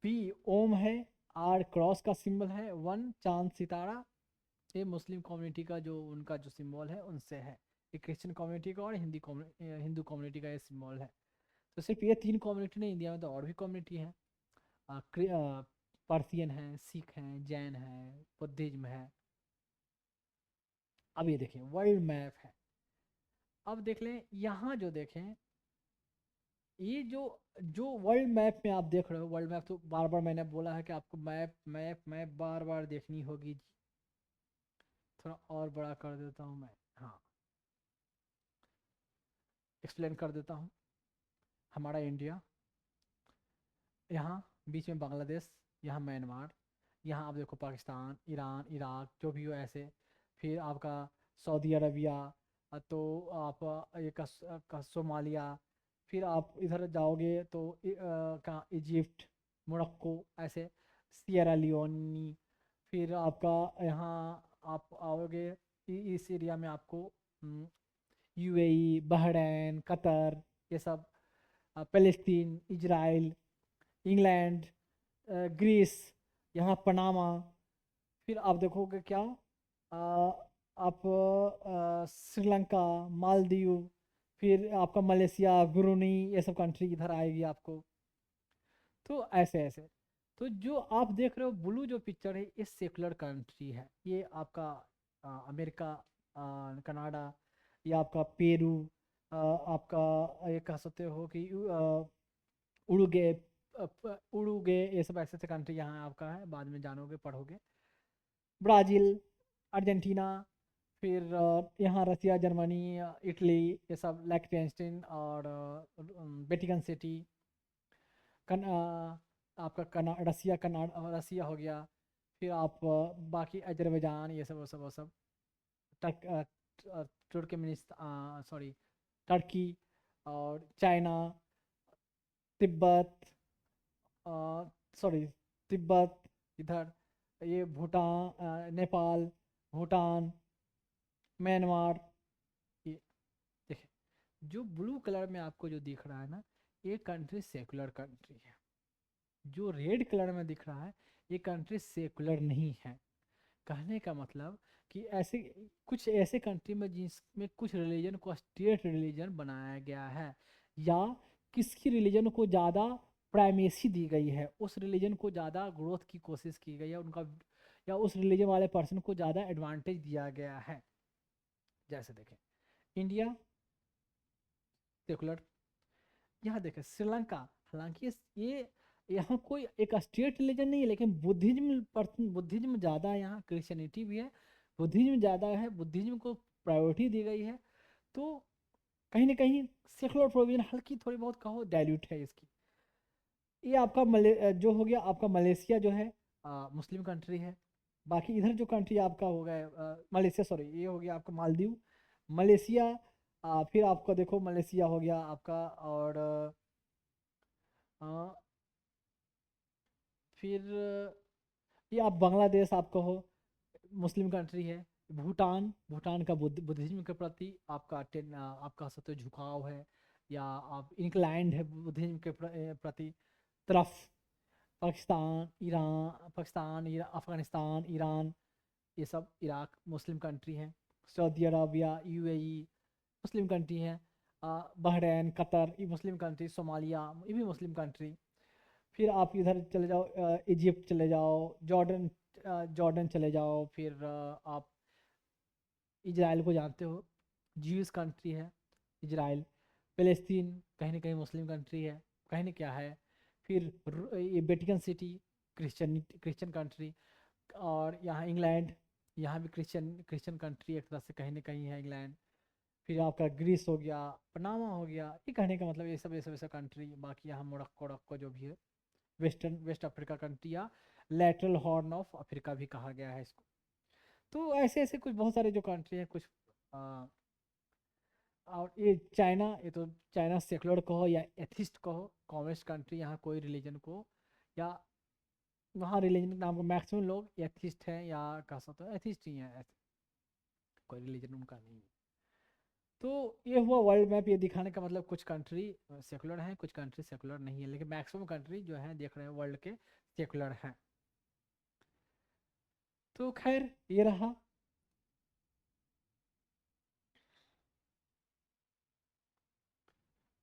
वी ओम है, आर क्रॉस का सिंबल है, वन चांद सितारा, ये मुस्लिम कम्युनिटी का जो उनका जो सिंबल है उनसे है। एक क्रिश्चियन कम्युनिटी का और हिंदू कम्युनिटी का ये सिंबल है। तो सिर्फ ये तीन कम्युनिटी नहीं, इंडिया में तो और भी कम्युनिटी है। पर्सियन है, सिख हैं, जैन है, बुद्धिज्म है। अब ये देखें वर्ल्ड मैप है। अब देख लें यहाँ जो देखें, ये जो जो वर्ल्ड मैप में आप देख रहे हो, वर्ल्ड मैप तो बार बार मैंने बोला है कि आपको मैप मैप मैप बार बार देखनी होगी जी। थोड़ा और बड़ा कर देता हूँ मैं, हाँ एक्सप्लेन कर देता हूँ। हमारा इंडिया, यहाँ बीच में बांग्लादेश, यहाँ म्यांमार, यहाँ आप देखो पाकिस्तान, ईरान, इराक, जो भी हो ऐसे। फिर आपका सऊदी अरबिया, तो आप ये सोमालिया। फिर आप इधर जाओगे तो कहाँ इजिप्ट, मोरक्को ऐसे, सियरा लियोनी। फिर आपका यहाँ आप आओगे इस एरिया में आपको यूएई, बहरैन, कतर, ये सब, फ़लस्तीन, इजराइल, इंग्लैंड, ग्रीस, यहाँ पनामा। फिर आप देखोगे क्या, आप श्रीलंका, मालदीव, फिर आपका मलेशिया, ब्रूनी, ये सब कंट्री इधर आएगी आपको। तो ऐसे ऐसे, तो जो आप देख रहे हो ब्लू जो पिक्चर है, ये सेकुलर कंट्री है। ये आपका अमेरिका, कनाडा, ये आपका पेरू, आपका ये कह सकते हो कि उरुगे, उरुगे, ये सब ऐसे ऐसे कंट्री यहाँ आपका है, बाद में जानोगे पढ़ोगे। ब्राज़ील, अर्जेंटीना, फिर यहाँ रसिया, जर्मनी, इटली, ये सब, लिechtenstein और वेटिकन सिटी, आपका रसिया, रसिया हो गया। फिर आप बाकी अजरबैजान, ये सब वो सब वो सब, तुर्कमेनिस्तान, सॉरी टर्की, और चाइना, तिब्बत, सॉरी तिब्बत, इधर ये भूटान, नेपाल, भूटान, म्यांमार। ये देखिए जो ब्लू कलर में आपको जो दिख रहा है ना, ये कंट्री सेकुलर कंट्री है। जो रेड कलर में दिख रहा है, ये कंट्री सेकुलर नहीं है। कहने का मतलब कि ऐसे कुछ ऐसे कंट्री में जिसमें कुछ रिलीजन को स्टेट रिलीजन बनाया गया है, या किसी रिलीजन को ज़्यादा प्राइमेसी दी गई है, उस रिलीजन को ज़्यादा ग्रोथ की कोशिश की गई है उनका, या उस रिलीजन वाले पर्सन को ज़्यादा एडवांटेज दिया गया है। जैसे देखें इंडिया सेकुलर, यहाँ देखें श्रीलंका हालांकि ये यहाँ कोई एक स्टेट रिलीजन नहीं है, लेकिन बुद्धिज्म ज़्यादा है, यहाँ क्रिश्चियनिटी भी है, बुद्धिज्म ज़्यादा है, बुद्धिज्म को प्रायोरिटी दी गई है। तो कहीं ना कहीं सेकुलर प्रोविजन हल्की थोड़ी बहुत कहो डाइल्यूट है इसकी। ये आपका जो हो गया आपका मलेशिया जो है मुस्लिम कंट्री है। बाकी इधर जो कंट्री आपका हो गया मलेशिया, सॉरी ये हो गया आपका मालदीव, मलेशिया। फिर आपका देखो मलेशिया हो गया आपका, और अ, फिर ये आप बांग्लादेश आप कहो मुस्लिम कंट्री है। भूटान, भूटान का बुद्धिज्म के प्रति आपका आपका सत्य झुकाव है, या आप इंक्लाइंड है बुद्धिज्म के प्रति तरफ। अफगानिस्तान, ईरान, ये सब, इराक मुस्लिम कंट्री हैं। Saudi Arabia, UAE Muslim country है। बहरीन, कतर ये मुस्लिम कंट्री, सोमालिया ये भी मुस्लिम कंट्री। फिर आप इधर चले जाओ, इजिप्ट चले जाओ, जॉर्डन, जॉर्डन चले जाओ। फिर आप इजराइल को जानते हो, ज्यूस कंट्री है इजराइल। फ़लस्तीन कहीं ना कहीं मुस्लिम कंट्री है, कहीं ना क्या है। फिर ये वेटिकन सिटी, क्रिश्चियन कंट्री। और यहाँ इंग्लैंड, यहाँ भी क्रिश्चियन कंट्री एक तरह से कहीं ना कहीं है इंग्लैंड। फिर आपका ग्रीस हो गया, पनामा हो गया, ये कहने का मतलब ये सब कंट्री। बाकी यहाँ मोरक्को जो भी है, वेस्ट अफ्रीका कंट्री, या लेटरल हॉर्न ऑफ अफ्रीका भी कहा गया है इसको। तो ऐसे ऐसे कुछ बहुत सारे जो कंट्री हैं कुछ। आ, और ये चाइना, ये तो चाइना सेकुलर कहो या एथिस्ट कहो, कम्युनिस्ट कंट्री, यहाँ कोई रिलीजन को, या वहाँ रिलीजन के नाम को मैक्सिमम लोग एथिस्ट हैं, या कह सकते हो एथिस्ट ही हैं, कोई रिलीजन उनका नहीं है। तो ये हुआ वर्ल्ड मैप, ये दिखाने का मतलब कुछ कंट्री सेकुलर हैं, कुछ कंट्री सेकुलर नहीं है, लेकिन मैक्सिमम कंट्री जो है देख रहे हैं वर्ल्ड के सेकुलर हैं। तो खैर ये रहा।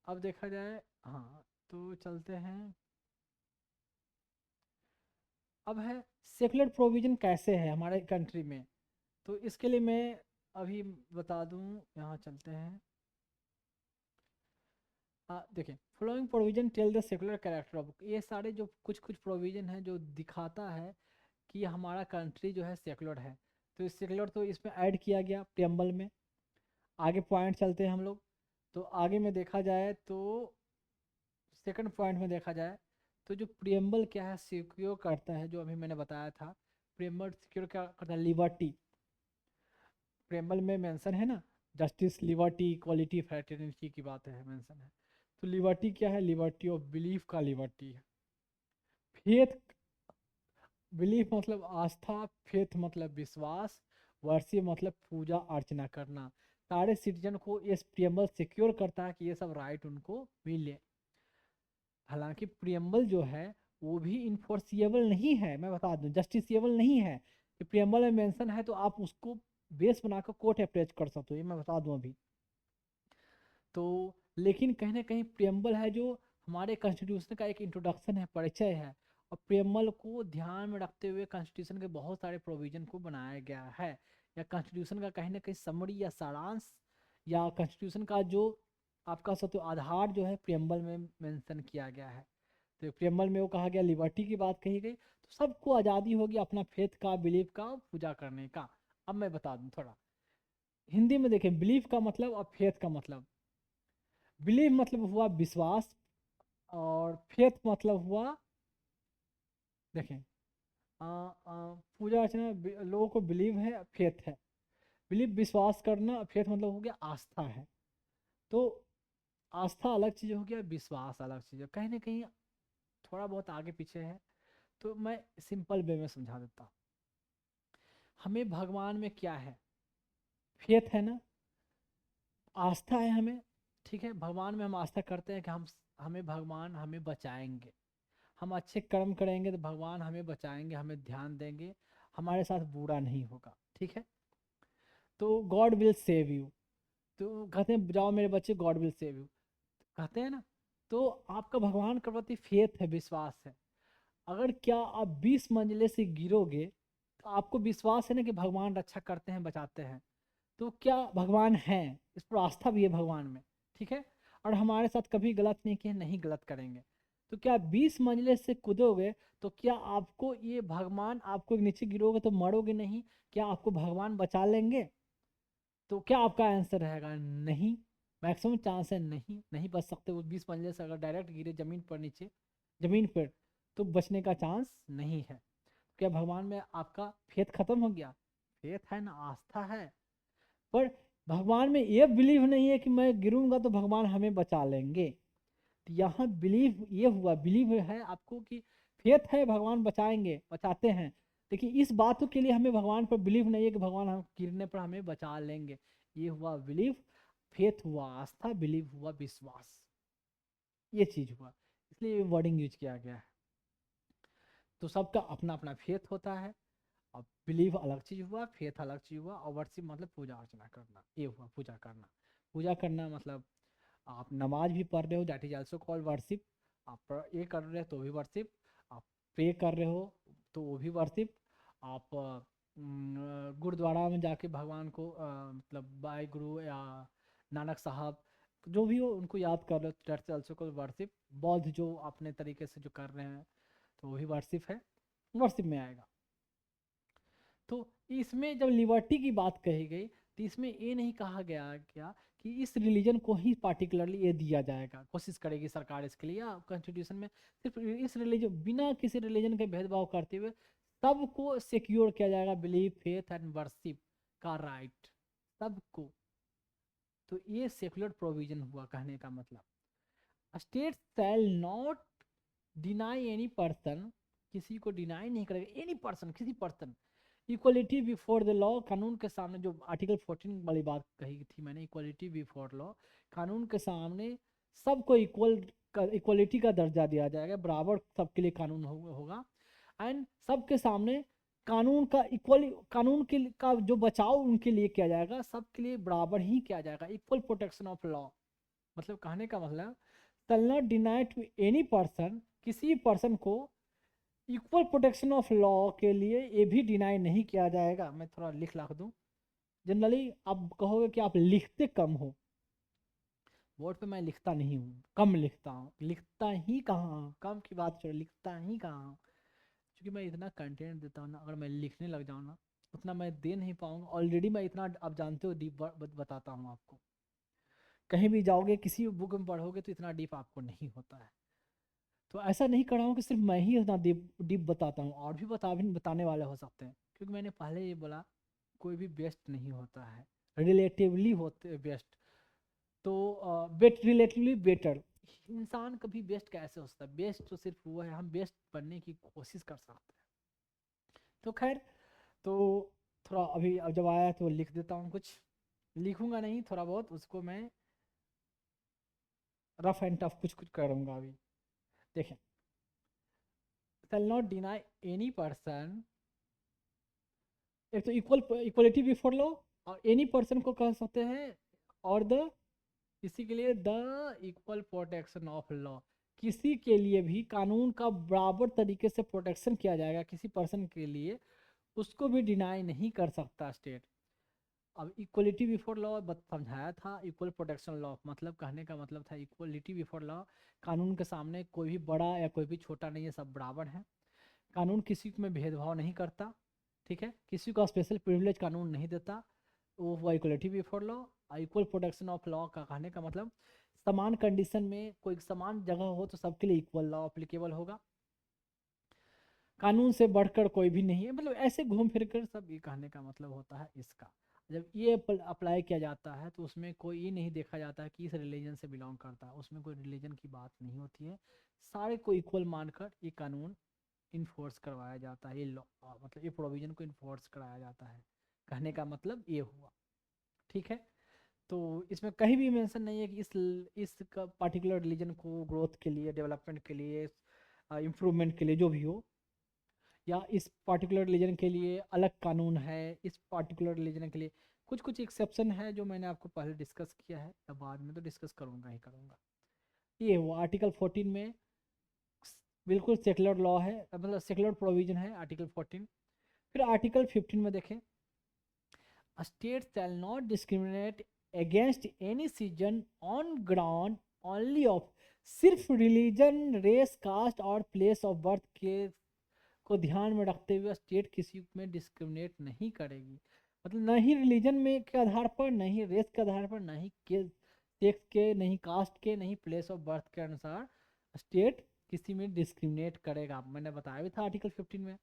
अब देखा जाए, हाँ, तो चलते हैं। अब है सेकुलर प्रोविजन कैसे है हमारे कंट्री में। तो इसके लिए मैं अभी बता दूं, यहाँ चलते हैं। देखिए, following provision tell the secular character of, ये सारे जो कुछ कुछ प्रोविजन है जो दिखाता है कि हमारा कंट्री जो है सेकुलर है। तो सेकुलर तो इसमें ऐड किया गया प्रियम्बल में। आगे पॉइंट चलते हैं हम लोग। तो आगे में देखा जाए तो सेकंड पॉइंट में देखा जाए तो जो प्रियम्बल क्या है सिक्योर करता है, जो अभी मैंने बताया था, प्रियम्बल सिक्योर क्या करता है, लिबर्टी। प्रियम्बल में मेंशन है ना, जस्टिस, लिबर्टी, इक्वालिटी, फ्रेटर्निटी की बात है, मेंशन है। तो लिबर्टी क्या है, लिबर्टी ऑफ बिलीफ का लिबर्टी है। फेथ, बिलीफ मतलब आस्था, फेथ मतलब विश्वास, वर्षी मतलब पूजा अर्चना करना। सारे सिटीजन को ये प्रियम्बल सिक्योर करता है कि ये सब राइट उनको मिले। हालांकि प्रियम्बल जो है वो भी इन्फोर्सिएबल नहीं है, मैं बता दूं, जस्टिसिएबल नहीं है। कि प्रियम्बल में मेंशन है तो आप उसको बेस बनाकर कोर्ट अप्रोच कर सकते हो, ये मैं बता दूं अभी। तो लेकिन कहीं ना कहीं प्रियम्बल है जो हमारे कॉन्स्टिट्यूशन का एक इंट्रोडक्शन है, परिचय है। और प्रियम्बल को ध्यान में रखते हुए कॉन्स्टिट्यूशन के बहुत सारे प्रोविजन को बनाया गया है, या कॉन्स्टिट्यूशन का कहीं ना कहीं समरी या सारांश, या कॉन्स्टिट्यूशन का जो आपका सत्य आधार जो है प्रियम्बल में मेंशन किया गया है। तो प्रियम्बल में वो कहा गया, लिबर्टी की बात कही गई, तो सबको आज़ादी होगी अपना फेथ का, बिलीफ का पूजा करने का। अब मैं बता दूं थोड़ा हिंदी में, देखें बिलीफ का मतलब और फेथ का मतलब। बिलीफ मतलब हुआ विश्वास, और फेथ मतलब हुआ, देखें, पूजा अर्चना लोगों को बिलीव है, फेथ है। बिलीव विश्वास करना, फेथ मतलब हो गया आस्था है। तो आस्था अलग चीज़ हो गया, विश्वास अलग चीज़ है, कहीं ना कहीं थोड़ा बहुत आगे पीछे है। तो मैं सिंपल वे में समझा देता हूँ। हमें भगवान में क्या है, फेथ है ना, आस्था है हमें। ठीक है, भगवान में हम आस्था करते हैं कि हमें भगवान हमें बचाएंगे। हम अच्छे कर्म करेंगे तो भगवान हमें बचाएंगे, हमें ध्यान देंगे, हमारे साथ बुरा नहीं होगा। ठीक है, तो गॉड विल सेव यू। तो कहते हैं जाओ मेरे बच्चे, गॉड विल सेव यू, कहते हैं ना। तो आपका भगवान के प्रति फेथ है, विश्वास है। अगर क्या आप 20 मंजिले से गिरोगे तो आपको विश्वास है ना कि भगवान रक्षा करते हैं, बचाते हैं। तो क्या भगवान हैं, इस पर आस्था भी है भगवान में। ठीक है, और हमारे साथ कभी गलत नहीं किए, नहीं गलत करेंगे। तो क्या 20 मंजिले से कूदोगे तो क्या आपको ये भगवान, आपको नीचे गिरोगे तो मरोगे नहीं, क्या आपको भगवान बचा लेंगे? तो क्या आपका आंसर रहेगा? नहीं। मैक्सिमम चांस है नहीं, नहीं बच सकते। वो 20 मंजिले से अगर डायरेक्ट गिरे ज़मीन पर, नीचे ज़मीन पर, तो बचने का चांस नहीं है। क्या भगवान में आपका फेथ खत्म हो गया? फेथ है ना, आस्था है, पर भगवान में ये बिलीव नहीं है कि मैं गिरूंगा तो भगवान हमें बचा लेंगे। तो यहाँ बिलीव ये हुआ, बिलीव है आपको कि फेथ है भगवान बचाएंगे, बचाते हैं, लेकिन इस बात के लिए हमें भगवान पर बिलीव नहीं है कि भगवान हम गिरने पर हमें बचा लेंगे। ये हुआ बिलीव, फेथ हुआ आस्था, बिलीव हुआ विश्वास, ये चीज हुआ, इसलिए वर्डिंग यूज किया गया है। तो सबका अपना अपना फेथ होता है। अब बिलीव अलग चीज हुआ, फेथ अलग चीज हुआ, और वर्शिप मतलब पूजा अर्चना करना, ये हुआ पूजा करना। पूजा करना मतलब आप नमाज भी पढ़ रहे हो, that is also called worship. आप ये कर रहे हो तो भी वर्शिप, आप प्रे कर रहे हो तो वो भी वर्शिप। आप गुरुद्वारा में जाके भगवान को मतलब बाई गुरु या नानक साहब जो भी हो उनको याद कर रहे हो, that is also called worship. बौद्ध जो अपने तरीके से जो कर रहे हैं तो वही वर्शिप है, वर्शिप में आएगा। तो इसमें जब लिबर्टी की बात कही गई तो इसमें ये नहीं कहा गया क्या कि इस रिलीजन को ही पार्टिकुलरली ये दिया जाएगा, कोशिश करेगी सरकार इसके लिए, या कॉन्स्टिट्यूशन में सिर्फ इस रिलीजन, बिना किसी रिलीजन के भेदभाव करते हुए सबको सिक्योर किया जाएगा बिलीफ, फेथ एंड वर्शिप का राइट, सबको। तो ये सेकुलर प्रोविजन हुआ, कहने का मतलब state shall not deny any person, किसी को डिनाई नहीं करेगा, एनी पर्सन, किसी person, equality before the law, कानून के सामने, जो आर्टिकल 14 वाली बात कही थी मैंने, इक्वलिटी बिफोर लॉ, कानून के सामने सबको इक्वलिटी का दर्जा दिया जाएगा, बराबर सबके लिए कानून होगा। एंड सबके सामने कानून का कानून के का जो बचाव उनके लिए किया जाएगा, सबके लिए बराबर ही किया जाएगा, इक्वल प्रोटेक्शन ऑफ लॉ। मतलब कहने का मतलब shall not deny to any person, किसी पर्सन को इक्वल प्रोटेक्शन ऑफ लॉ के लिए ये भी डिनाई नहीं किया जाएगा। मैं थोड़ा लिख दूं, जनरली आप कहोगे कि आप लिखते कम हो, बोर्ड पे मैं लिखता नहीं हूँ, कम लिखता हूँ, लिखता ही कहाँ, कम की बात छोड़, लिखता ही कहाँ, क्योंकि मैं इतना कंटेंट देता हूँ ना, अगर मैं लिखने लग जाऊँ ना उतना मैं दे नहीं पाऊंगा। ऑलरेडी मैं इतना, आप जानते हो, डीप बताता हूँ आपको, कहीं भी जाओगे किसी बुक में पढ़ोगे तो इतना डीप आपको नहीं होता है। तो ऐसा नहीं कर रहा हूँ कि सिर्फ मैं ही इतना डीप डीप बताता हूँ, और भी बताने वाले हो सकते हैं, क्योंकि मैंने पहले ये बोला कोई भी बेस्ट नहीं होता है, रिलेटिवली होते बेस्ट। तो रिलेटिवली बेटर, इंसान कभी बेस्ट कैसे हो सकता है? बेस्ट तो सिर्फ वो है, हम बेस्ट बनने की कोशिश कर सकते हैं। तो खैर, तो थोड़ा अभी अब जब आया तो लिख देता हूँ, कुछ लिखूंगा नहीं, थोड़ा बहुत उसको मैं रफ एंड टफ कुछ कुछ करूँगा अभी। देखें, shall not deny any person, एक तो इक्वलिटी बिफोर लॉ, और एनी पर्सन को कह सकते हैं, और द, इसी के लिए the equal protection of law, किसी के लिए भी कानून का बराबर तरीके से प्रोटेक्शन किया जाएगा, किसी पर्सन के लिए उसको भी डिनाई नहीं कर सकता स्टेट। अब इक्वलिटी बिफोर लॉ समझाया था, इक्वल प्रोटेक्शन लॉ मतलब, कहने का मतलब था इक्वलिटी बिफोर लॉ, कानून के सामने कोई भी बड़ा या कोई भी छोटा नहीं है, सब बराबर हैं, कानून किसी में भेदभाव नहीं करता, ठीक है, किसी को स्पेशल प्रिविलेज कानून नहीं देता, वो हुआ equality before law. Equal protection of law का कहने का मतलब समान कंडीशन में कोई समान जगह हो तो सबके लिए इक्वल लॉ अप्लीकेबल होगा, कानून से बढ़कर कोई भी नहीं है, मतलब ऐसे घूम फिर कर सब ये कहने का मतलब होता है इसका। जब ये अप्लाई किया जाता है तो उसमें कोई ये नहीं देखा जाता है कि इस रिलीजन से बिलोंग करता है, उसमें कोई रिलीजन की बात नहीं होती है, सारे को इक्वल मानकर ये कानून इन्फोर्स करवाया जाता है, ये लॉ मतलब ये प्रोविजन को इन्फोर्स कराया जाता है, कहने का मतलब ये हुआ, ठीक है। तो इसमें कहीं भी मेंशन नहीं है कि इस पर्टिकुलर रिलीजन को ग्रोथ के लिए, डेवलपमेंट के लिए, इम्प्रूवमेंट के लिए जो भी हो, या इस पर्टिकुलर रिलीजन के लिए अलग कानून है, इस पर्टिकुलर रिलीजन के लिए कुछ कुछ एक्सेप्शन है जो मैंने आपको पहले डिस्कस किया है, या बाद में तो डिस्कस करूँगा ही करूँगा। ये हुआ आर्टिकल 14 में, बिल्कुल सेकुलर लॉ है, मतलब सेकुलर प्रोविजन है आर्टिकल 14। फिर आर्टिकल 15 में देखें, state shall not discriminate against any season on ground only of सिर्फ रिलीजन, रेस, कास्ट और प्लेस ऑफ बर्थ के को ध्यान में रखते हुए स्टेट किसी में डिस्क्रिमिनेट नहीं करेगी। मतलब न ही रिलीजन में के आधार पर, न ही रेस के आधार पर, न ही के सेक्स के, नहीं कास्ट के, नहीं प्लेस ऑफ बर्थ के अनुसार स्टेट किसी में डिस्क्रिमिनेट करेगा। मैंने बताया भी था आर्टिकल 15 में।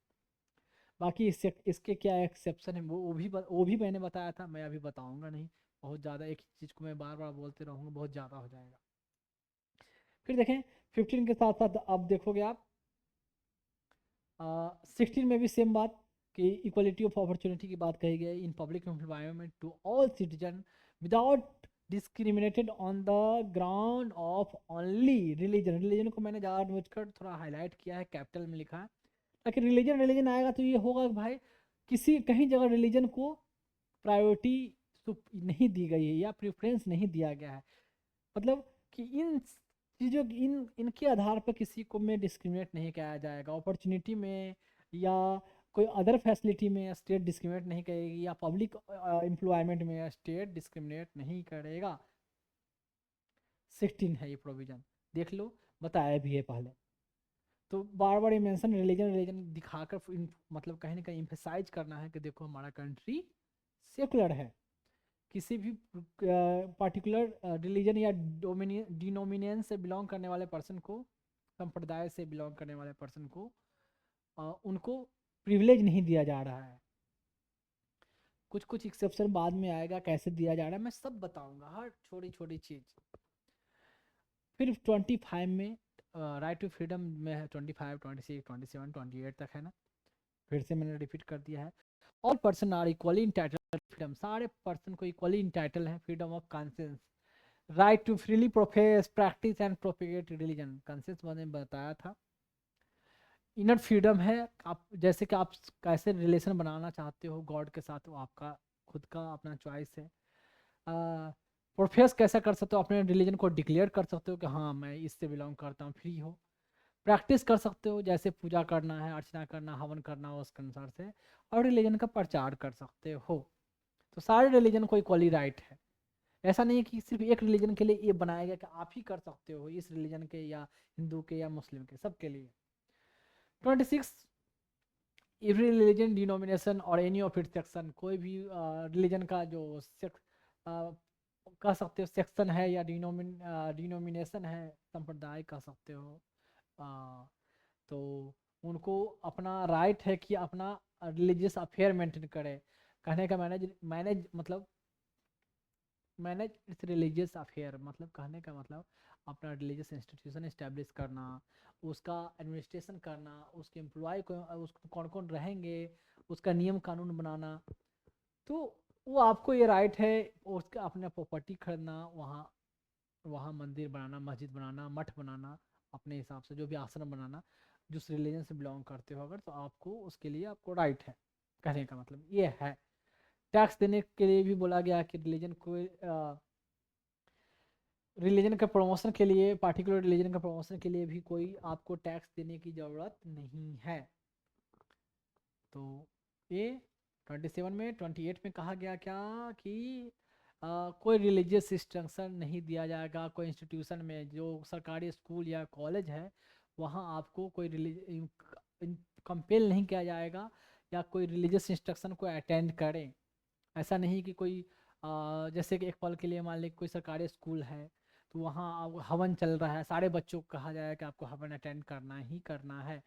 बाकी इसके क्या एक्सेप्शन है वो भी मैंने बताया था, मैं अभी बताऊंगा नहीं, बहुत ज़्यादा एक ही चीज़ को मैं बार बार बोलते रहूँगा, बहुत ज़्यादा हो जाएगा। फिर देखें 15 के साथ साथ अब देखोगे आप 16 में भी सेम बात कि इक्वलिटी ऑफ अपॉर्चुनिटी की बात कही गई in public environment to all citizen without discriminated on the ground of only religion. Religion को मैंने जानबूझकर थोड़ा हाईलाइट किया है, कैपिटल में लिखा है, ताकि रिलीजन रिलीजन आएगा तो ये होगा कि भाई किसी कहीं जगह रिलीजन को प्रायोरिटी नहीं दी गई है या प्रेफरेंस नहीं दिया गया है। मतलब कि इन चीज़ों इन इनके आधार पर किसी को में डिस्क्रिमिनेट नहीं किया जाएगा। अपॉर्चुनिटी में या कोई अदर फैसिलिटी में स्टेट डिस्क्रिमिनेट नहीं करेगी, या पब्लिक एम्प्लॉयमेंट में स्टेट डिस्क्रिमिनेट नहीं करेगा। 16 है ये प्रोविजन, देख लो, बताया भी है पहले। तो बार बार ये मेंशन रिलीजन रिलीजन दिखाकर मतलब कहीं ना कहीं इम्फेसाइज करना है कि देखो हमारा कंट्री सेकुलर है। किसी भी पार्टिकुलर रिलीजन या डिनोमिनेशन से बिलोंग करने वाले पर्सन को, संप्रदाय से बिलोंग करने वाले पर्सन को उनको प्रिविलेज नहीं दिया जा रहा है। कुछ कुछ एक्सेप्शन बाद में आएगा, कैसे दिया जा रहा है मैं सब बताऊंगा, हर छोटी छोटी चीज़। फिर 25 में राइट टू फ्रीडम में है, 25, 26, 27, 28 तक है ना, फिर से मैंने रिपीट कर दिया है। All person are equally entitle freedom, सारे पर्सन को इक्वली इंटाइटल है freedom of conscience, right to freely profess practice and propagate religion. Conscience मैंने बताया था। इनर फ्रीडम है, आप जैसे कि आप कैसे रिलेशन बनाना चाहते हो गॉड के साथ, वो आपका खुद का अपना चॉइस है। प्रोफेस कैसा कर सकते हो, अपने रिलीजन को डिक्लेयर कर सकते हो कि हाँ मैं इससे बिलोंग करता हूँ, फ्री हो। प्रैक्टिस कर सकते हो, जैसे पूजा करना है, अर्चना करना, हवन करना, उसके अनुसार से। और रिलीजन का प्रचार कर सकते हो। तो सारे रिलीजन को इक्वली राइट है। ऐसा नहीं है कि सिर्फ एक रिलीजन के लिए ये बनाया गया कि आप ही कर सकते हो, इस रिलीजन के या हिंदू के या मुस्लिम के, सबके लिए। 26 एवरी रिलीजन डिनोमिनेशन और एनी ऑफ इट सेक्शन, कोई भी रिलीजन का जो कह सकते हो सेक्शन है या डिनोमिनेशन है, संप्रदाय कह सकते हो, तो उनको अपना राइट है कि अपना रिलीजियस अफेयर मेंटेन करे। कहने का मैनेज मतलब मैनेज इट्स रिलीजियस अफेयर, मतलब कहने का मतलब अपना रिलीजियस इंस्टीट्यूशन इस्टेब्लिश करना, उसका एडमिनिस्ट्रेशन करना, उसके एम्प्लॉय को उसको कौन कौन रहेंगे, उसका नियम कानून बनाना। तो वो आपको ये राइट है, उसका अपना प्रॉपर्टी खरीदना, वहाँ वहाँ मंदिर बनाना, मस्जिद बनाना, मठ बनाना, अपने हिसाब से जो भी आश्रम बनाना, जिस रिलीजन से बिलोंग करते हो अगर, तो आपको उसके लिए आपको राइट है। कहने का मतलब ये है। टैक्स देने के लिए भी बोला गया कि रिलीजन का प्रमोशन के लिए, पार्टिकुलर रिलीजन का प्रमोशन के लिए भी कोई आपको टैक्स देने की ज़रूरत नहीं है। तो ये 27 में 28 में कहा गया क्या कि कोई रिलीजियस इंस्ट्रक्शन नहीं दिया जाएगा। कोई इंस्टीट्यूशन में जो सरकारी स्कूल या कॉलेज है वहाँ आपको कोई कंपेल नहीं किया जाएगा या कोई रिलीजियस इंस्ट्रक्शन को अटेंड करें। ऐसा नहीं कि कोई जैसे कि एक पल के लिए मान ली कोई सरकारी स्कूल है तो वहाँ हवन चल रहा है, सारे बच्चों को कहा जाएगा कि आपको हवन अटेंड करना ही करना है।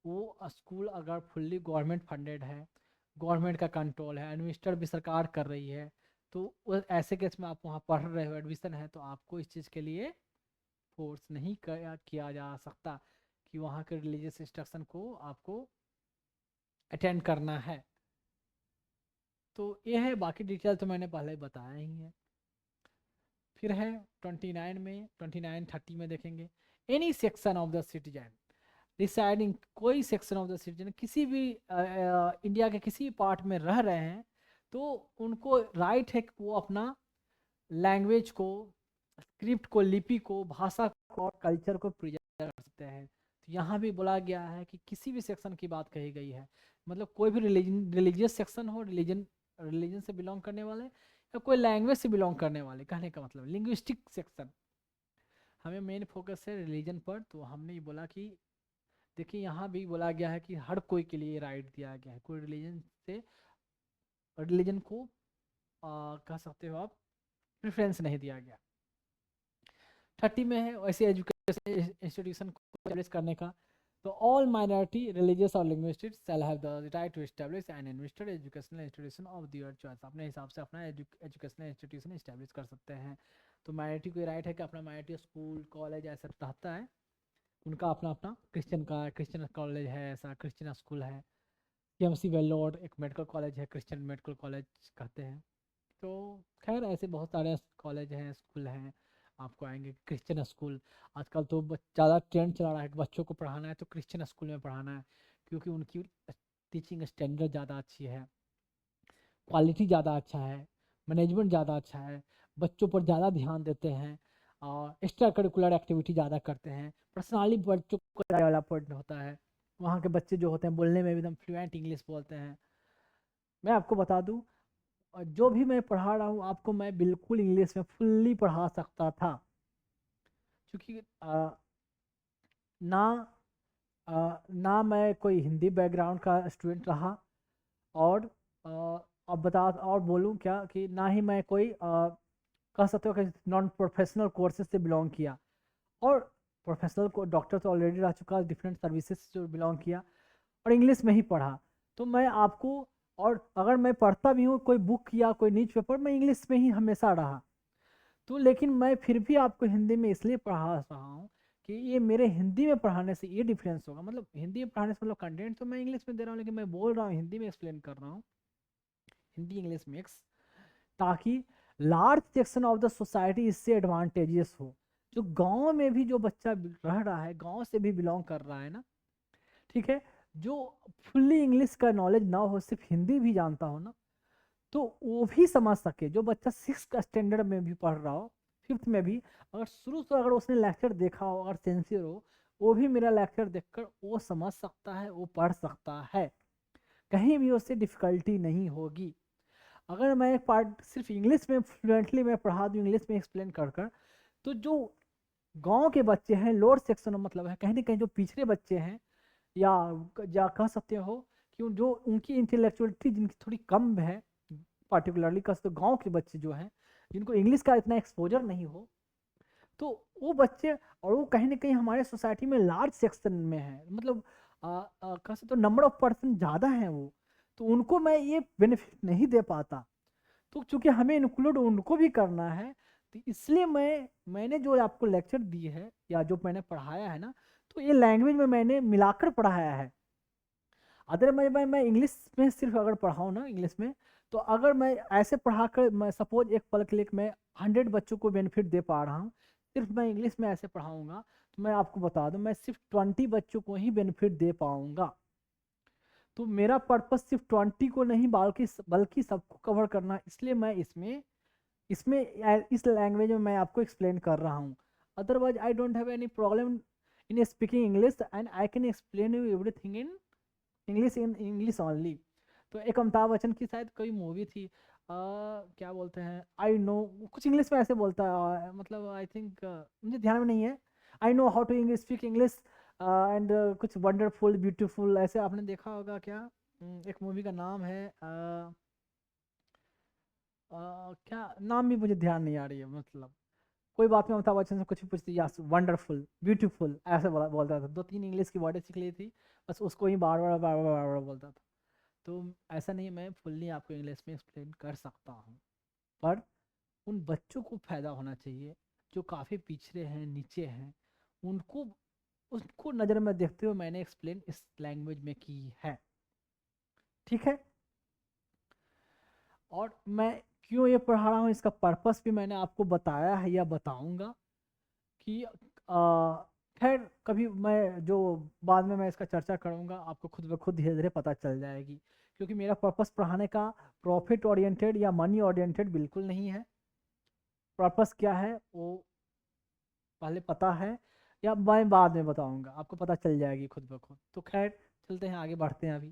वो स्कूल अगर फुल्ली गवर्नमेंट फंडेड है, गवर्नमेंट का कंट्रोल है, एडमिनिस्टर भी सरकार कर रही है, तो ऐसे केस में आप वहाँ पढ़ रहे हो, एडमिशन है, तो आपको इस चीज़ के लिए फोर्स नहीं किया जा सकता कि वहाँ के रिलीजियस इंस्ट्रक्शन को आपको अटेंड करना है। तो ये है, बाकी डिटेल तो मैंने पहले ही बताया ही है। फिर है 29 में, 29 30 में देखेंगे, any section of the citizen deciding, कोई सेक्शन ऑफ द सिटीजन किसी भी इंडिया के किसी पार्ट में रह रहे हैं तो उनको राइट है कि वो अपना लैंग्वेज को, स्क्रिप्ट को, लिपि को, भाषा को और कल्चर को प्रिजर्व कर सकते हैं। तो यहाँ भी बोला गया है कि किसी भी सेक्शन की बात कही गई है, मतलब कोई भी रिलीजियस सेक्शन हो, रिलीजन से बिलोंग करने वाले या कोई लैंग्वेज से बिलोंग करने वाले, कहने का मतलब लिंग्विस्टिक सेक्शन, हमें मेन फोकस है रिलीजन पर, तो हमने ये बोला कि देखिए यहाँ भी बोला गया है कि हर कोई के लिए राइट दिया गया है, कोई रिलीजन को कह सकते हो आप प्रेफरेंस नहीं दिया गया। 30 में है वैसे एजुकेशन इंस्टीट्यूशन को एस्टेब्लिश करने का, तो ऑल माइनॉरिटी रिलीजियस और linguistics shall have the right to establish and investor educational institution of their choice. अपने हिसाब से अपना एजुकेशनल इंस्टीट्यूशन एस्टैब्लिश कर सकते हैं। तो माइनॉरिटी को राइट है कि अपना माइनॉरिटी स्कूल कॉलेज ऐसा रहता है, उनका अपना अपना क्रिश्चियन का क्रिश्चियन कॉलेज है, ऐसा क्रिश्चियन स्कूल है। CMC वेल्लोर एक मेडिकल कॉलेज है, क्रिश्चियन मेडिकल कॉलेज कहते हैं। तो खैर ऐसे बहुत सारे कॉलेज हैं स्कूल हैं, आपको आएंगे क्रिश्चियन स्कूल। आजकल तो ज़्यादा ट्रेंड चला रहा है कि बच्चों को पढ़ाना है तो क्रिश्चियन स्कूल में पढ़ाना है, क्योंकि उनकी टीचिंग स्टैंडर्ड ज़्यादा अच्छी है, क्वालिटी ज़्यादा अच्छा है, मैनेजमेंट ज़्यादा अच्छा है, बच्चों पर ज़्यादा ध्यान देते हैं और एक्स्ट्रा करिकुलर एक्टिविटी ज़्यादा करते हैं, पर्सनली बच्चों को डेवलपमेंट होता है। वहाँ के बच्चे जो होते हैं बोलने में भी एकदम फ्लुएंट इंग्लिश बोलते हैं। मैं आपको बता दूँ, और जो भी मैं पढ़ा रहा हूँ आपको मैं बिल्कुल इंग्लिश में फुल्ली पढ़ा सकता था, क्योंकि ना ना मैं कोई हिंदी बैकग्राउंड का स्टूडेंट रहा, और अब बता और बोलूँ क्या कि ना ही मैं कोई कह सकते हो कि नॉन प्रोफेशनल कोर्सेज से बिलोंग किया, और प्रोफेशनल को डॉक्टर तो ऑलरेडी रह चुका, डिफरेंट सर्विसेज से जो बिलोंग किया, और इंग्लिश में ही पढ़ा। तो मैं आपको, और अगर मैं पढ़ता भी हूँ कोई बुक या कोई न्यूज़ पेपर, मैं इंग्लिश में ही हमेशा रहा। तो लेकिन मैं फिर भी आपको हिंदी में इसलिए पढ़ा रहा हूँ कि ये मेरे हिंदी में पढ़ाने से ये डिफरेंस होगा, मतलब हिंदी में पढ़ाने से मतलब कंटेंट तो मैं इंग्लिश में दे रहा हूँ, लेकिन मैं बोल रहा हूँ हिंदी में एक्सप्लेन कर रहा हूँ, हिंदी इंग्लिश मिक्स, ताकि large section of the society इससे एडवांटेजेस हो। जो गांव में भी जो बच्चा रह रहा है, गांव से भी बिलोंग कर रहा है ना, ठीक है, जो फुल्ली इंग्लिश का नॉलेज ना हो, सिर्फ हिंदी भी जानता हो ना, तो वो भी समझ सके। जो बच्चा 6th स्टैंडर्ड में भी पढ़ रहा हो, 5th में भी, अगर शुरू से अगर उसने लेक्चर देखा हो, अगर सिंसियर हो, वो भी मेरा लेक्चर देखकर वो समझ सकता है, वो पढ़ सकता है, कहीं भी उससे डिफिकल्टी नहीं होगी। अगर मैं एक पार्ट सिर्फ इंग्लिश में फ्लुएंटली मैं पढ़ा दूँ, इंग्लिश में एक्सप्लेन कर कर, तो जो गांव के बच्चे हैं, लोअर सेक्शन में मतलब है, कहीं ना कहीं जो पिछड़े बच्चे हैं, या कह सकते हो कि जो उनकी इंटेलेक्चुअलिटी जिनकी थोड़ी कम है, पार्टिकुलरली कह सकते गांव के बच्चे जो हैं, जिनको इंग्लिश का इतना एक्सपोजर नहीं हो, तो वो बच्चे, और वो कहीं ना कहीं हमारे सोसाइटी में लार्ज सेक्शन में है, मतलब कह सकते हो नंबर ऑफ पर्सन ज़्यादा हैं वो, तो उनको मैं ये बेनिफिट नहीं दे पाता। तो चूंकि हमें इंक्लूड उनको भी करना है, तो इसलिए मैंने जो आपको लेक्चर दी है या जो मैंने पढ़ाया है ना, तो ये लैंग्वेज में मैंने मिलाकर पढ़ाया है। अदर मैं इंग्लिश में सिर्फ अगर पढ़ाऊँ ना इंग्लिश में, तो अगर मैं ऐसे पढ़ाकर, मैं सपोज एक पल के लिए मैं 100 बच्चों को बेनिफिट दे पा रहा हूँ, सिर्फ मैं इंग्लिश में ऐसे पढ़ाऊँगा, तो मैं आपको बता दूँ मैं सिर्फ 20 बच्चों को ही बेनिफिट दे पाऊँगा। तो मेरा पर्पस सिर्फ 20 को नहीं बल्कि बल्कि सबको कवर करना, इसलिए मैं इसमें इसमें इस लैंग्वेज में मैं आपको एक्सप्लेन कर रहा हूँ। Otherwise I don't have any problem in speaking English, and I can explain you everything in English only. तो एक अमिताभ बच्चन की शायद कोई मूवी थी, क्या बोलते हैं, आई नो, कुछ इंग्लिश में ऐसे बोलता है, मतलब आई थिंक मुझे ध्यान में नहीं है, I know how to English speak English and कुछ वंडरफुल ब्यूटीफुल, ऐसे आपने देखा होगा क्या। एक मूवी का नाम है क्या नाम भी मुझे ध्यान नहीं आ रही है, मतलब कोई बात नहीं, अमिताभ बच्चन से कुछ भी पूछती, यस वंडरफुल ब्यूटीफुल ऐसे बोलता था, 2-3 इंग्लिश की वर्डें सीख ली थी, बस उसको ही बार बार बार बार बार बार बोलता था। तो ऐसा नहीं, मैं फुल्ली आपको इंग्लिश में एक्सप्लेन कर सकता हूँ, पर उन बच्चों को फ़ायदा होना चाहिए जो काफ़ी पिछड़े हैं, नीचे हैं, उनको उसको नज़र में देखते हुए मैंने एक्सप्लेन इस लैंग्वेज में की है, ठीक है। और मैं क्यों ये पढ़ा रहा हूँ, इसका पर्पस भी मैंने आपको बताया है या बताऊंगा कि खैर कभी मैं जो बाद में मैं इसका चर्चा करूंगा, आपको खुद ब खुद धीरे धीरे पता चल जाएगी, क्योंकि मेरा पर्पस पढ़ाने का प्रॉफिट ओरिएंटेड या मनी ओरिएंटेड बिल्कुल नहीं है। पर्पस क्या है वो पहले पता है, या मैं बाद में बताऊंगा, आपको पता चल जाएगी खुद ब खुद। तो खैर चलते हैं आगे, बढ़ते हैं अभी।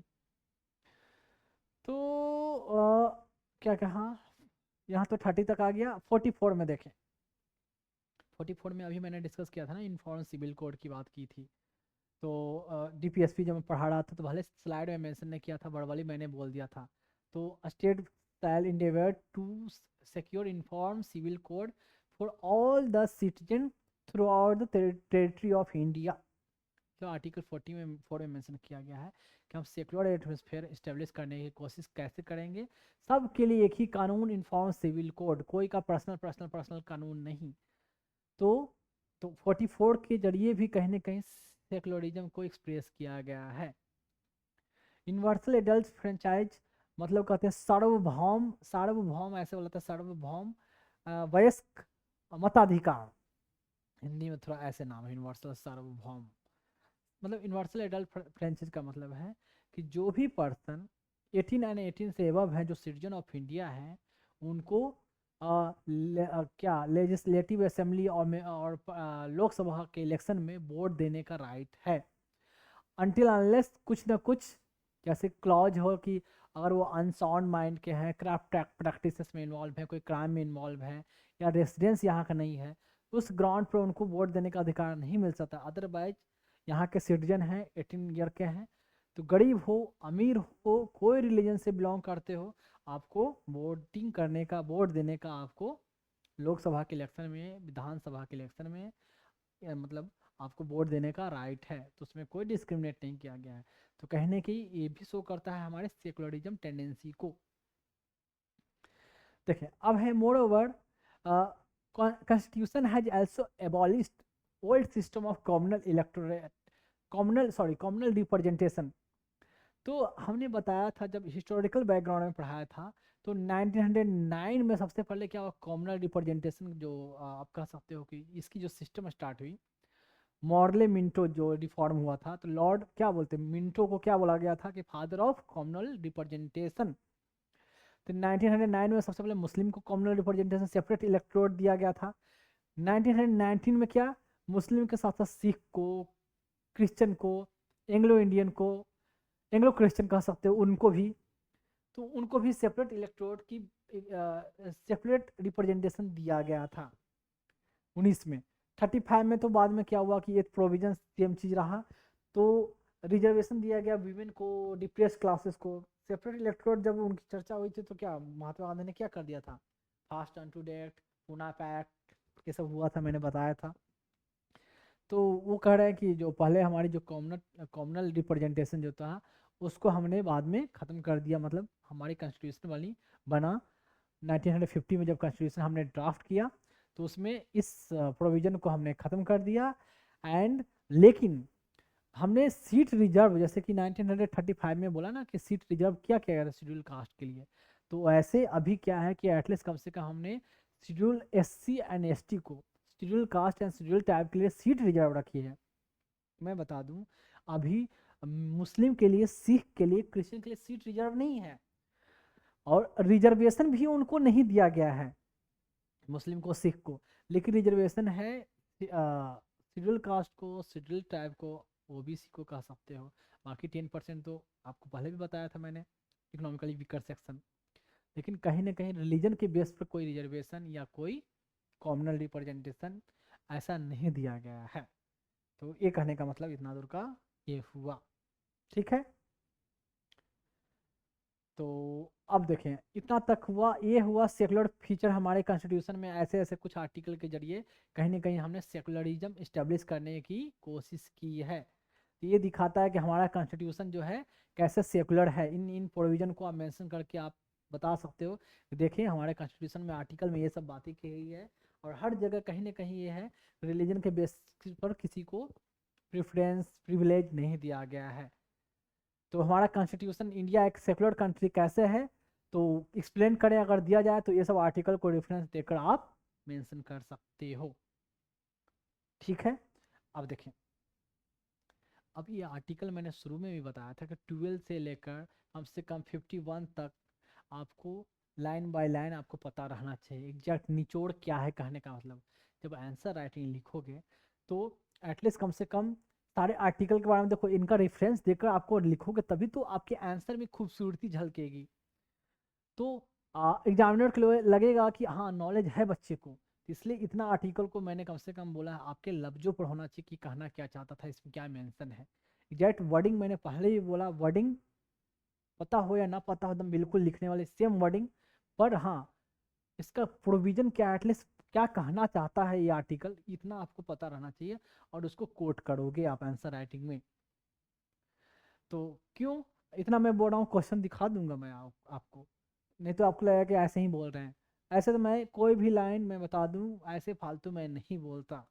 तो क्या कहा, यहाँ तो 30 तक आ गया, 44 में देखें। 44 में अभी मैंने डिस्कस किया था ना, यूनिफॉर्म सिविल कोड की बात की थी। तो डीपीएसपी जब मैं पढ़ा रहा था तो भले स्लाइड में मेंशन ने किया था, बड़वाली मैंने बोल दिया था। तो state shall endeavor to secure inform civil code for all the citizen throughout the territory of India। तो आर्टिकल 40 में 4 में मेंशन किया गया है कि हम सेक्युलर एटमॉस्फेयर इस्टेब्लिश करने की कोशिश कैसे करेंगे, सबके लिए एक ही कानून, इन्फॉर्म सिविल कोड, कोई का पर्सनल कानून नहीं। तो 44 के जरिए भी कहीं ना कहीं सेक्युलरिज्म को एक्सप्रेस किया गया है। यूनिवर्सल एडल्ट फ्रेंचाइज मतलब कहते हैं सार्वभौम, सार्वभौम ऐसे बोला था, सार्वभौम वयस्क मताधिकार, हिंदी में थोड़ा ऐसे नाम है यूनिवर्सल सार्वभौम। मतलब यूनिवर्सल एडल्ट फ्रेंचाइज का मतलब है कि जो भी पर्सन 18 एंड 18 से एबव है, जो सिटीजन ऑफ इंडिया है, उनको क्या लेजिस्लेटिव असेंबली और लोकसभा के इलेक्शन में वोट देने का राइट है, अनटिल अनलेस कुछ ना कुछ जैसे क्लॉज हो कि अगर वो अनसाउंड माइंड के हैं, क्राफ्ट प्रैक्टिसेस में इन्वॉल्व है, कोई क्राइम में इन्वॉल्व है, या रेसिडेंस यहाँ का नहीं है, उस ग्राउंड पर उनको वोट देने का अधिकार नहीं मिल सकता। अदरवाइज यहाँ के सिटीजन हैं, 18 ईयर के हैं, तो गरीब हो अमीर हो, कोई रिलीजन से बिलोंग करते हो, आपको वोटिंग करने का, वोट देने का आपको लोकसभा के इलेक्शन में, विधानसभा के इलेक्शन में मतलब आपको वोट देने का राइट है। तो उसमें कोई डिस्क्रिमिनेट नहीं किया गया है। तो कहने की ये भी शो करता है हमारे सेकुलरिज्म टेंडेंसी को। देखिए अब है more over constitution has also abolished old system of communal electorate, communal representation. तो हमने बताया था जब हिस्टोरिकल बैकग्राउंड में पढ़ाया था, तो 1909 में सबसे पहले क्या हुआ, कॉमनल रिप्रेजेंटेशन जो आप कह सकते हो कि इसकी जो सिस्टम स्टार्ट हुई, मॉर्ले मिंटो जो रिफॉर्म हुआ था, तो लॉर्ड क्या बोलते हैं, मिंटो को क्या बोला गया था कि फादर ऑफ कॉमनल रिप्रेजेंटेशन। तो 1909 में सबसे पहले मुस्लिम को कॉमनल रिप्रेजेंटेशन सेपरेट इलेक्टोरेट दिया गया था। 1919 में क्या, मुस्लिम के साथ साथ सिख को, क्रिश्चियन को, एंग्लो इंडियन को, एंग्लो क्रिश्चियन कह सकते हो, उनको भी, तो उनको भी सेपरेट इलेक्टोरेट की सेपरेट रिप्रेजेंटेशन दिया गया था 19 में। 35 में तो बाद में क्या हुआ कि ये प्रोविजन सेम चीज़ रहा, तो रिजर्वेशन दिया गया वीमेन को, डिप्रेस क्लासेस को, सेपरेट इलेक्टोरेट। जब उनकी चर्चा हुई थी तो क्या महात्मा गांधी ने क्या कर दिया था, fast to death, Poona pact, ये सब हुआ था, मैंने बताया था। तो वो कह रहे हैं कि जो पहले हमारी जो कॉमनल रिप्रेजेंटेशन जो था उसको हमने बाद में ख़त्म कर दिया, मतलब हमारी कॉन्स्टिट्यूशन वाली बना 1950 में जब कॉन्स्टिट्यूशन हमने ड्राफ्ट किया तो उसमें इस प्रोविज़न को हमने ख़त्म कर दिया। एंड लेकिन हमने सीट रिजर्व, जैसे कि 1935 में बोला ना कि सीट रिजर्व क्या किया गया था शेड्यूल कास्ट के लिए, तो ऐसे अभी क्या है कि एटलीस्ट कम से कम हमने शेड्यूल SC एंड ST को, schedule caste and schedule type के लिए सीट रिजर्व रखी है। मैं बता दूं अभी मुस्लिम के लिए, सिख के लिए, क्रिश्चियन के लिए सीट रिजर्व नहीं है, और रिजर्वेशन भी उनको नहीं दिया गया है, मुस्लिम को, सिख को, लेकिन रिजर्वेशन है शेड्यूल कास्ट को, शेड्यूल टाइप को, OBC को कह सकते हो। बाकी 10% तो आपको पहले भी बताया था मैंने, इकोनॉमिकली वीकर सेक्शन। लेकिन कहीं ना कहीं रिलीजन के बेस पर कोई रिजर्वेशन या कोई कॉमनल रिप्रेजेंटेशन ऐसा नहीं दिया गया है। तो ये कहने का मतलब इतना दूर का ये हुआ, ठीक है। तो अब देखें इतना तक हुआ, ये हुआ सेकुलर फीचर हमारे कॉन्स्टिट्यूशन में, ऐसे ऐसे कुछ आर्टिकल के जरिए कहीं ना कहीं हमने सेकुलरिज्म इस्टेब्लिश करने की कोशिश की है। तो ये दिखाता है कि हमारा कॉन्स्टिट्यूशन जो है कैसे सेकुलर है। इन प्रोविजन को आप मेंशन करके आप बता सकते हो कि देखिए हमारे कॉन्स्टिट्यूशन में आर्टिकल में ये सब बातें की गई है, और हर जगह कहीं ना कहीं ये है रिलीजन के बेसिस पर किसी को प्रेफरेंस, प्रिविलेज नहीं दिया गया है। तो हमारा कॉन्स्टिट्यूशन, इंडिया एक सेकुलर कंट्री कैसे है, तो एक्सप्लेन करें अगर दिया जाए तो ये सब आर्टिकल को रेफरेंस देकर आप मेंशन कर सकते हो, ठीक है। अब देखें, अब ये आर्टिकल मैंने शुरू में भी बताया था कि 12 से लेकर कम से कम 51 तक आपको लाइन बाय लाइन आपको पता रहना चाहिए एग्जैक्ट निचोड़ क्या है, कहने का मतलब जब आंसर राइटिंग लिखोगे तो एटलीस्ट कम से कम सारे आर्टिकल के बारे में देखो, इनका रेफरेंस देकर आपको लिखोगे तभी तो आपके आंसर में खूबसूरती झलकेगी। तो एग्जामिनर के लिए लगेगा कि हाँ नॉलेज है बच्चे को, इसलिए इतना आर्टिकल को मैंने कम से कम बोला है, आपके लफ्जों पर होना चाहिए कि कहना क्या चाहता था, इसमें क्या मेंशन है। एग्जैक्ट वर्डिंग मैंने पहले ही बोला, वर्डिंग पता हो या ना पता हो एकदम बिल्कुल लिखने वाले सेम वर्डिंग, पर हाँ इसका प्रोविजन क्या है, एटलीस्ट क्या कहना चाहता है ये आर्टिकल, इतना आपको पता रहना चाहिए, और उसको कोट करोगे आप आंसर राइटिंग में। तो क्यों इतना मैं बोल रहा हूँ, क्वेश्चन दिखा दूंगा मैं आपको, नहीं तो आपको लगेगा कि ऐसे ही बोल रहे हैं। ऐसे तो मैं कोई भी लाइन मैं बता दूं, ऐसे फालतू मैं नहीं बोलता,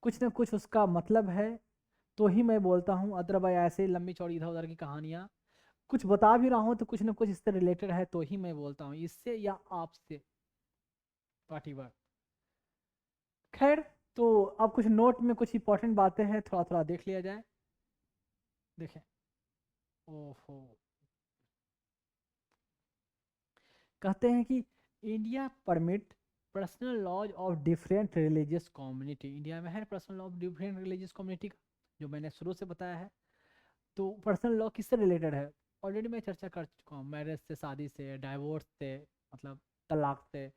कुछ ना कुछ उसका मतलब है तो ही मैं बोलता हूँ, अदरवाइज ऐसे लंबी चौड़ी इधर उधर की कहानियाँ, कुछ बता भी रहा हूँ तो कुछ ना कुछ इससे रिलेटेड है तो ही मैं बोलता हूँ, इससे या आपसे पार्टी बात। खैर, तो अब कुछ नोट में कुछ इंपॉर्टेंट बातें हैं, थोड़ा थोड़ा देख लिया जाए। देखें, ओहो, कहते हैं कि India permit personal laws of different religious community, India में है personal law of different religious community का, जो मैंने शुरू से बताया है। तो पर्सनल लॉ किससे रिलेटेड है, ऑलरेडी मैं चर्चा कर चुका हूँ, मैरिज से, शादी से, डाइवोर्स से, मतलब तलाक से,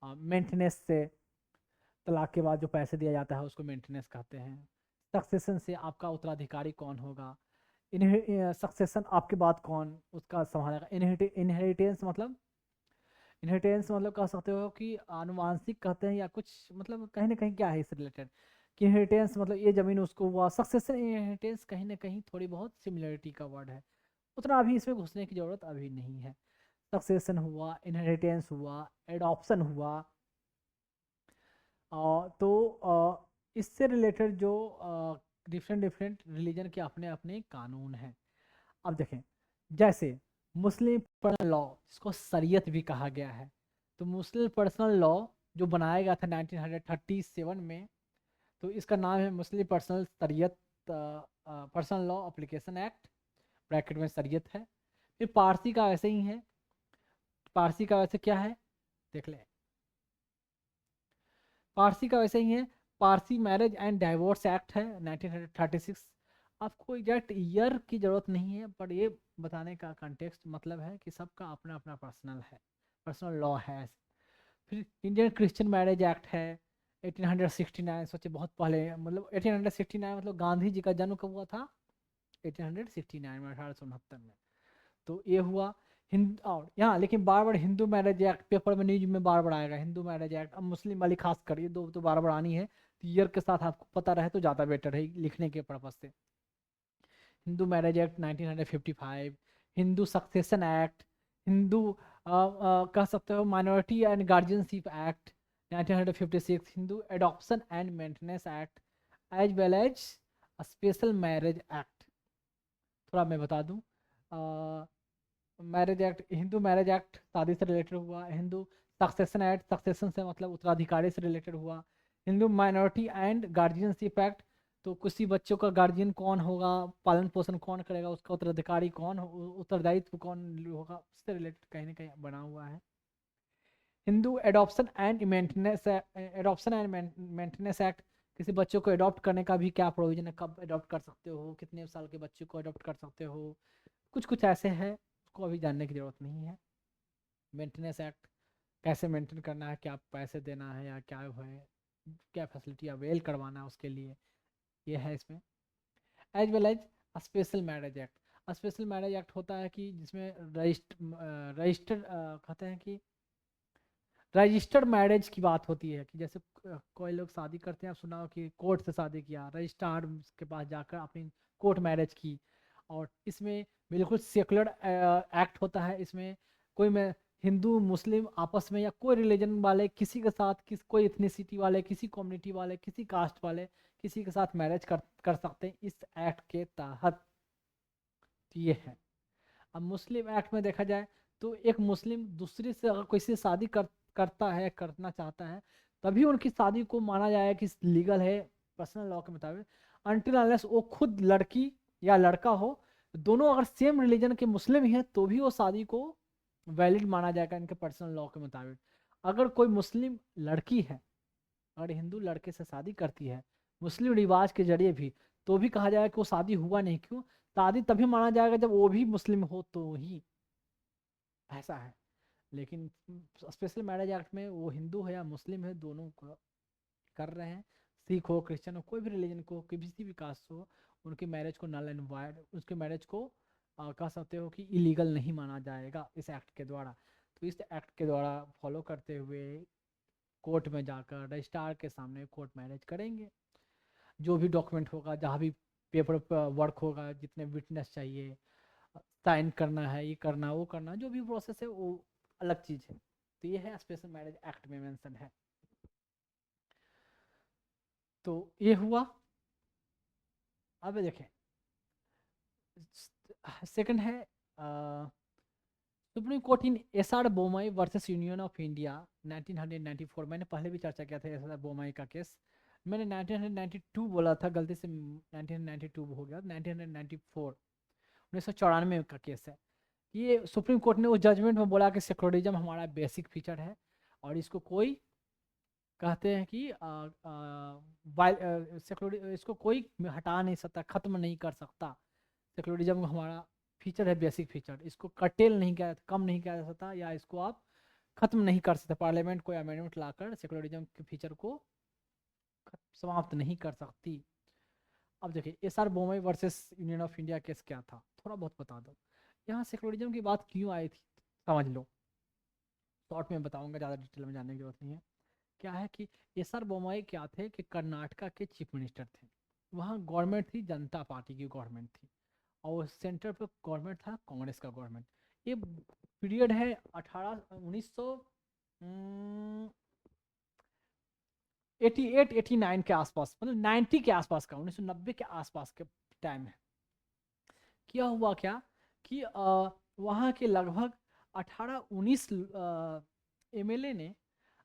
मेंटेनेंस से, तलाक के बाद जो पैसे दिया जाता है उसको मेंटेनेंस कहते हैं, सक्सेशन से आपका उत्तराधिकारी कौन होगा, सक्सेशन आपके बाद कौन उसका संभालेगा, इनहेरिटेंस मतलब, इनहेरिटेंस मतलब कह सकते हो कि आनुवांशिक कहते हैं या कुछ, मतलब कहीं ना कहीं क्या है इससे रिलेटेड, कि इनहेरिटेंस मतलब ये जमीन उसको हुआ, सक्सेशन इनहेरिटेंस कहीं ना कहीं थोड़ी बहुत सिमिलरिटी का वर्ड है, उतना अभी इसमें घुसने की ज़रूरत अभी नहीं है। सक्सेशन हुआ, इनहेरिटेंस हुआ, एडॉप्शन हुआ, इससे रिलेटेड जो डिफरेंट डिफरेंट रिलीजन के अपने अपने कानून हैं। अब देखें, जैसे मुस्लिम पर्सनल लॉ जिसको शरीयत भी कहा गया है, तो मुस्लिम पर्सनल लॉ जो बनाया गया था 1937 में, तो इसका नाम है मुस्लिम पर्सनल शरीयत personal law application act, bracket में शरीयत है। फिर पारसी का वैसे ही है, पारसी का वैसे क्या है देख ले, पारसी का वैसे ही है, Parsi marriage and divorce act है 1936। आपको एग्जैक्ट ईयर की ज़रूरत नहीं है, पर ये बताने का कंटेक्स्ट मतलब है कि सबका अपना अपना पर्सनल है, पर्सनल लॉ है। फिर इंडियन क्रिश्चियन मैरिज एक्ट है 1869, सोचे बहुत पहले, मतलब 1869 मतलब गांधी जी का जन्म कब हुआ था, 1869 में, 1869 में। तो ये हुआ हिंद, और यहाँ लेकिन बार बार हिंदू मैरिज एक्ट पेपर में न्यूज में बार बार आएगा, हिंदू मैरिज एक्ट, अब मुस्लिम वाली खास कर, ये दो तो बार बार आनी है, तो ईयर के साथ आपको पता रहे तो ज़्यादा बेटर है लिखने के पर्पज से। Hindu marriage act 1955, Hindu succession act, Hindu कह सकते हो minority and guardianship act 1956, Hindu adoption and maintenance act, as well as special marriage act. थोड़ा मैं बता दूं, marriage act, Hindu marriage act शादी से रिलेटेड हुआ, हिंदू सक्सेशन एक्ट सक्सेशन से मतलब उत्तराधिकारी से रिलेटेड हुआ, Hindu minority and guardianship act, तो किसी बच्चों का गार्जियन कौन होगा, पालन पोषण कौन करेगा, उसका उत्तराधिकारी कौन उत्तरदायित्व कौन होगा, उससे रिलेटेड कहीं ना कहीं बना हुआ है। Hindu adoption and maintenance, adoption and maintenance act, किसी बच्चों को अडॉप्ट करने का भी क्या प्रोविजन है, कब अडॉप्ट कर सकते हो, कितने साल के बच्चे को अडॉप्ट कर सकते हो, कुछ कुछ ऐसे है, उसको अभी जानने की ज़रूरत नहीं है। मेंटेनेंस एक्ट, कैसे मेंटेन करना है, क्या पैसे देना है या क्या है, क्या फैसिलिटी अवेल करवाना है उसके लिए, ये है इसमें। As well as special marriage act, special marriage act होता है कि जिसमें रजिस्टर कहते हैं कि रजिस्टर्ड मैरिज की बात होती है, कि जैसे कोई लोग शादी करते हैं, आप सुना हो कि कोर्ट से शादी किया, रजिस्ट्रार के पास जाकर अपनी कोर्ट मैरिज की, और इसमें बिल्कुल सेकुलर एक्ट होता है, इसमें कोई मैं हिंदू मुस्लिम आपस में या कोई रिलीजन वाले किसी के साथ, कोई इथनिसिटी वाले, किसी कम्युनिटी वाले, किसी कास्ट वाले किसी के साथ मैरिज कर सकते हैं इस एक्ट के तहत, ये है। अब मुस्लिम एक्ट में देखा जाए तो एक मुस्लिम दूसरे से अगर किसी से शादी करता है, करना चाहता है, तभी उनकी शादी को माना जाए कि लीगल है पर्सनल लॉ के मुताबिक, अनटिल अनलेस वो खुद लड़की या लड़का हो, दोनों अगर सेम रिलीजन के मुस्लिम ही हैं तो भी वो शादी को वैलिड माना जाएगा इनके पर्सनल लॉ के मुताबिक। अगर कोई मुस्लिम लड़की है, अगर हिंदू लड़के से शादी करती है मुस्लिम रिवाज के जरिए भी, तो भी कहा जाएगा कि वो शादी हुआ नहीं, क्यों, शादी तभी माना जाएगा जब वो भी मुस्लिम हो तो ही, ऐसा है। लेकिन स्पेशल मैरिज एक्ट में वो हिंदू है या मुस्लिम है दोनों को कर रहे हैं। सिख हो, क्रिश्चियन हो, कोई भी रिलीजन को, किसी भी कास्ट हो, उनकी मैरिज को नल एंड वाइड, उसके मैरिज को कह सकते हो कि इलीगल नहीं माना जाएगा इस एक्ट के द्वारा। तो इस एक्ट के द्वारा फॉलो करते हुए कोर्ट में जाकर रजिस्ट्रार के सामने कोर्ट मैरिज करेंगे। जो भी डॉक्यूमेंट होगा, जहाँ भी पेपर वर्क होगा, जितने विटनेस चाहिए, साइन करना है, ये करना वो करना, जो भी प्रोसेस है वो अलग चीज़ है। तो ये है स्पेशल मैरिज एक्ट में मेंशन है। तो ये हुआ। अब देखें, सेकंड है supreme court in S R Bommai versus union of India 1994। मैंने पहले भी चर्चा किया था एस आर बोमई का केस। मैंने 1992 बोला था, गलती से 1992 हो गया, 1994 1994 का केस है। ये सुप्रीम कोर्ट ने उस जजमेंट में बोला कि सेक्युलरिज्म हमारा बेसिक फीचर है और इसको कोई कहते हैं कि इसको कोई हटा नहीं सकता, खत्म नहीं कर सकता। सेक्युलरिज्म हमारा फीचर है, बेसिक फीचर, इसको कटेल नहीं किया, कम नहीं किया जा सकता, या इसको आप खत्म नहीं कर सकते। पार्लियामेंट कोई अमेंडमेंट लाकर सेक्युलरिज्म के फीचर को समाप्त नहीं कर सकती। अब देखिए S R Bommai versus union of India case क्या था, थोड़ा बहुत बता दो। यहाँ सेक्युलरिज्म की बात क्यों आई थी समझ लो, शॉर्ट में बताऊंगा, ज़्यादा डिटेल में जानने की जरूरत नहीं है। क्या है कि एस आर बोमई क्या थे कि कर्नाटका के चीफ मिनिस्टर थे। वहाँ गवर्नमेंट थी जनता पार्टी की गवर्नमेंट थी, और सेंटर पर गवर्नमेंट था कांग्रेस का गवर्नमेंट। ये पीरियड है 1988-89 के आसपास, मतलब 90 के आसपास का, 1990 के आसपास के टाइम है। क्या हुआ क्या कि वहाँ के लगभग 18-19 एमएलए ने,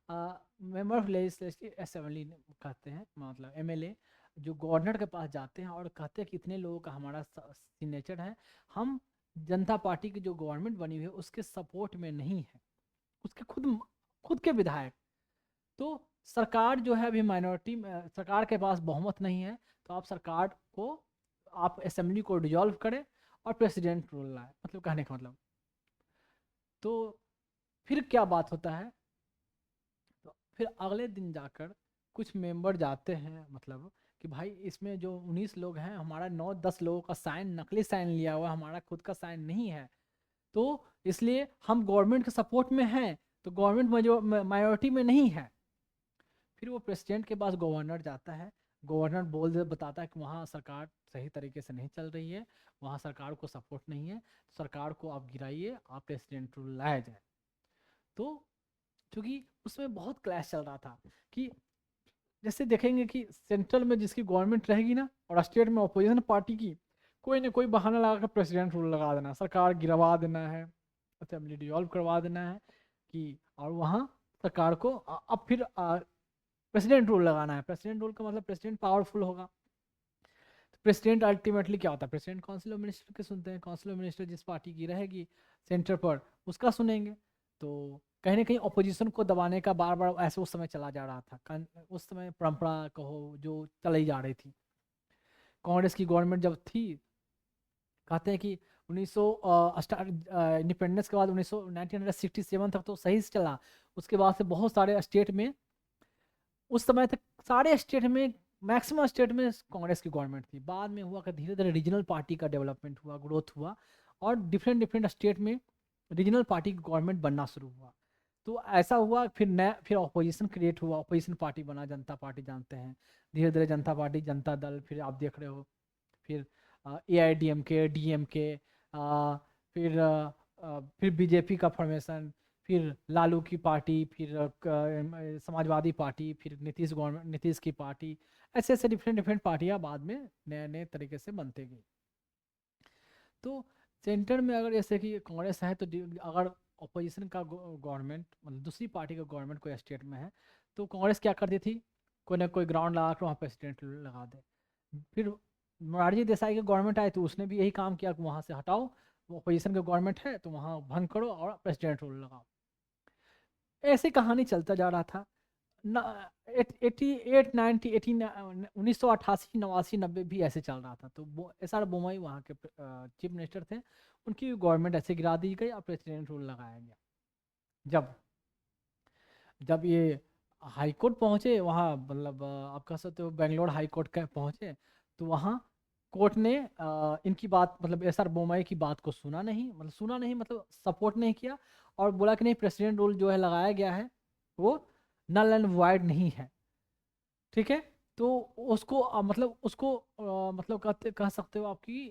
मेंबर ऑफ लेजिस्लेटिव असेंबली कहते हैं, मतलब एमएलए, जो गवर्नर के पास जाते हैं और कहते हैं कि इतने लोगों का हमारा सिग्नेचर है, हम जनता पार्टी की जो गवर्नमेंट बनी हुई है उसके सपोर्ट में नहीं है, उसके खुद के विधायक। तो सरकार जो है अभी माइनॉरिटी में, सरकार के पास बहुमत नहीं है, तो आप सरकार को, आप असेंबली को डिजॉल्व करें और प्रेसिडेंट रूल लाए, मतलब कहने का मतलब। तो फिर क्या बात होता है, तो फिर अगले दिन जाकर कुछ मेंबर जाते हैं, मतलब कि भाई इसमें जो 19 लोग हैं, हमारा 9-10 लोगों का साइन, नकली साइन लिया हुआ, हमारा खुद का साइन नहीं है, तो इसलिए हम गवर्नमेंट के सपोर्ट में हैं, तो गवर्नमेंट माइनॉरिटी में नहीं है। फिर वो प्रेसिडेंट के पास गवर्नर जाता है, गवर्नर बताता है कि वहाँ सरकार सही तरीके से नहीं चल रही है, वहाँ सरकार को सपोर्ट नहीं है, तो सरकार को आप गिराइए, आप प्रेसिडेंट रूल लाया जाए। तो क्योंकि उसमें बहुत क्लैश चल रहा था कि जैसे देखेंगे कि सेंट्रल में जिसकी गवर्नमेंट रहेगी ना, और स्टेट में अपोजिशन पार्टी की, कोई ना कोई बहाना लगा कर प्रेसिडेंट रूल लगा देना, सरकार गिरवा देना है, असेंबली डिजॉल्व करवा देना है कि, और वहाँ सरकार को अब फिर प्रेसिडेंट रूल लगाना है। प्रेसिडेंट रूल का मतलब प्रेसिडेंट पावरफुल होगा। तो प्रेसिडेंट अल्टीमेटली क्या होता है, प्रेसिडेंट काउंसिल ऑफ मिनिस्टर के सुनते हैं, काउंसिल ऑफ मिनिस्टर जिस पार्टी की रहेगी सेंटर पर उसका सुनेंगे। तो कहीं ना कहीं अपोजिशन को दबाने का बार बार ऐसे उस समय चला जा रहा था, उस समय परंपरा कहो जो चलाई जा रही थी। कांग्रेस की गवर्नमेंट जब थी, कहते हैं कि 1900 इंडिपेंडेंस के बाद 1967 तक तो सही से चला, उसके बाद से बहुत सारे स्टेट में, उस समय तक सारे स्टेट में, मैक्सिमम स्टेट में कांग्रेस की गवर्नमेंट थी। बाद में हुआ कि धीरे धीरे रीजनल पार्टी का डेवलपमेंट हुआ, ग्रोथ हुआ, और डिफरेंट डिफरेंट स्टेट में रीजनल पार्टी की गवर्नमेंट बनना शुरू हुआ। तो ऐसा हुआ, फिर नया, फिर ऑपोजिशन क्रिएट हुआ, ऑपोजिशन पार्टी बना जनता पार्टी, जानते हैं, धीरे धीरे जनता पार्टी, जनता दल, फिर आप देख रहे हो, फिर AIDMK, DMK, फिर बीजेपी का फॉर्मेशन, फिर लालू की पार्टी, फिर समाजवादी पार्टी, फिर नीतीश की पार्टी, ऐसे ऐसे डिफरेंट डिफरेंट पार्टियां बाद में नए नए तरीके से बनते गई। तो सेंटर में अगर जैसे कि कांग्रेस है, तो अगर अपोजिशन का गवर्नमेंट, मतलब दूसरी पार्टी का गवर्नमेंट कोई स्टेट में है, तो कांग्रेस क्या करती थी, कोई ना कोई ग्राउंड लगा कर वहाँ प्रेसिडेंट लगा दे। फिर मोरारजी देसाई की गवर्नमेंट आई तो उसने भी यही काम किया कि वहाँ से हटाओ, वो अपोजिशन का गवर्नमेंट है तो वहाँ भंग करो और प्रेसिडेंट रूल लगाओ। ऐसी कहानी चलता जा रहा था। 88, 90, 1988, 89, 90 भी ऐसे चल रहा था। तो एस आर बोमई वहाँ के चीफ मिनिस्टर थे, उनकी गवर्नमेंट ऐसे गिरा दी गई और प्रेसिडेंट रूल लगाया गया। जब जब ये हाई कोर्ट पहुंचे वहाँ, मतलब आप कह सकते हो बेंगलोर हाई कोर्ट का पहुंचे, तो वहाँ कोर्ट ने इनकी बात, मतलब एस आर बोमई की बात को सुना नहीं मतलब सपोर्ट नहीं किया, और बोला कि नहीं, प्रेसिडेंट रूल जो है लगाया गया है वो नल एंड वाइड नहीं है, ठीक है। तो उसको मतलब उसको मतलब कह सकते हो आपकी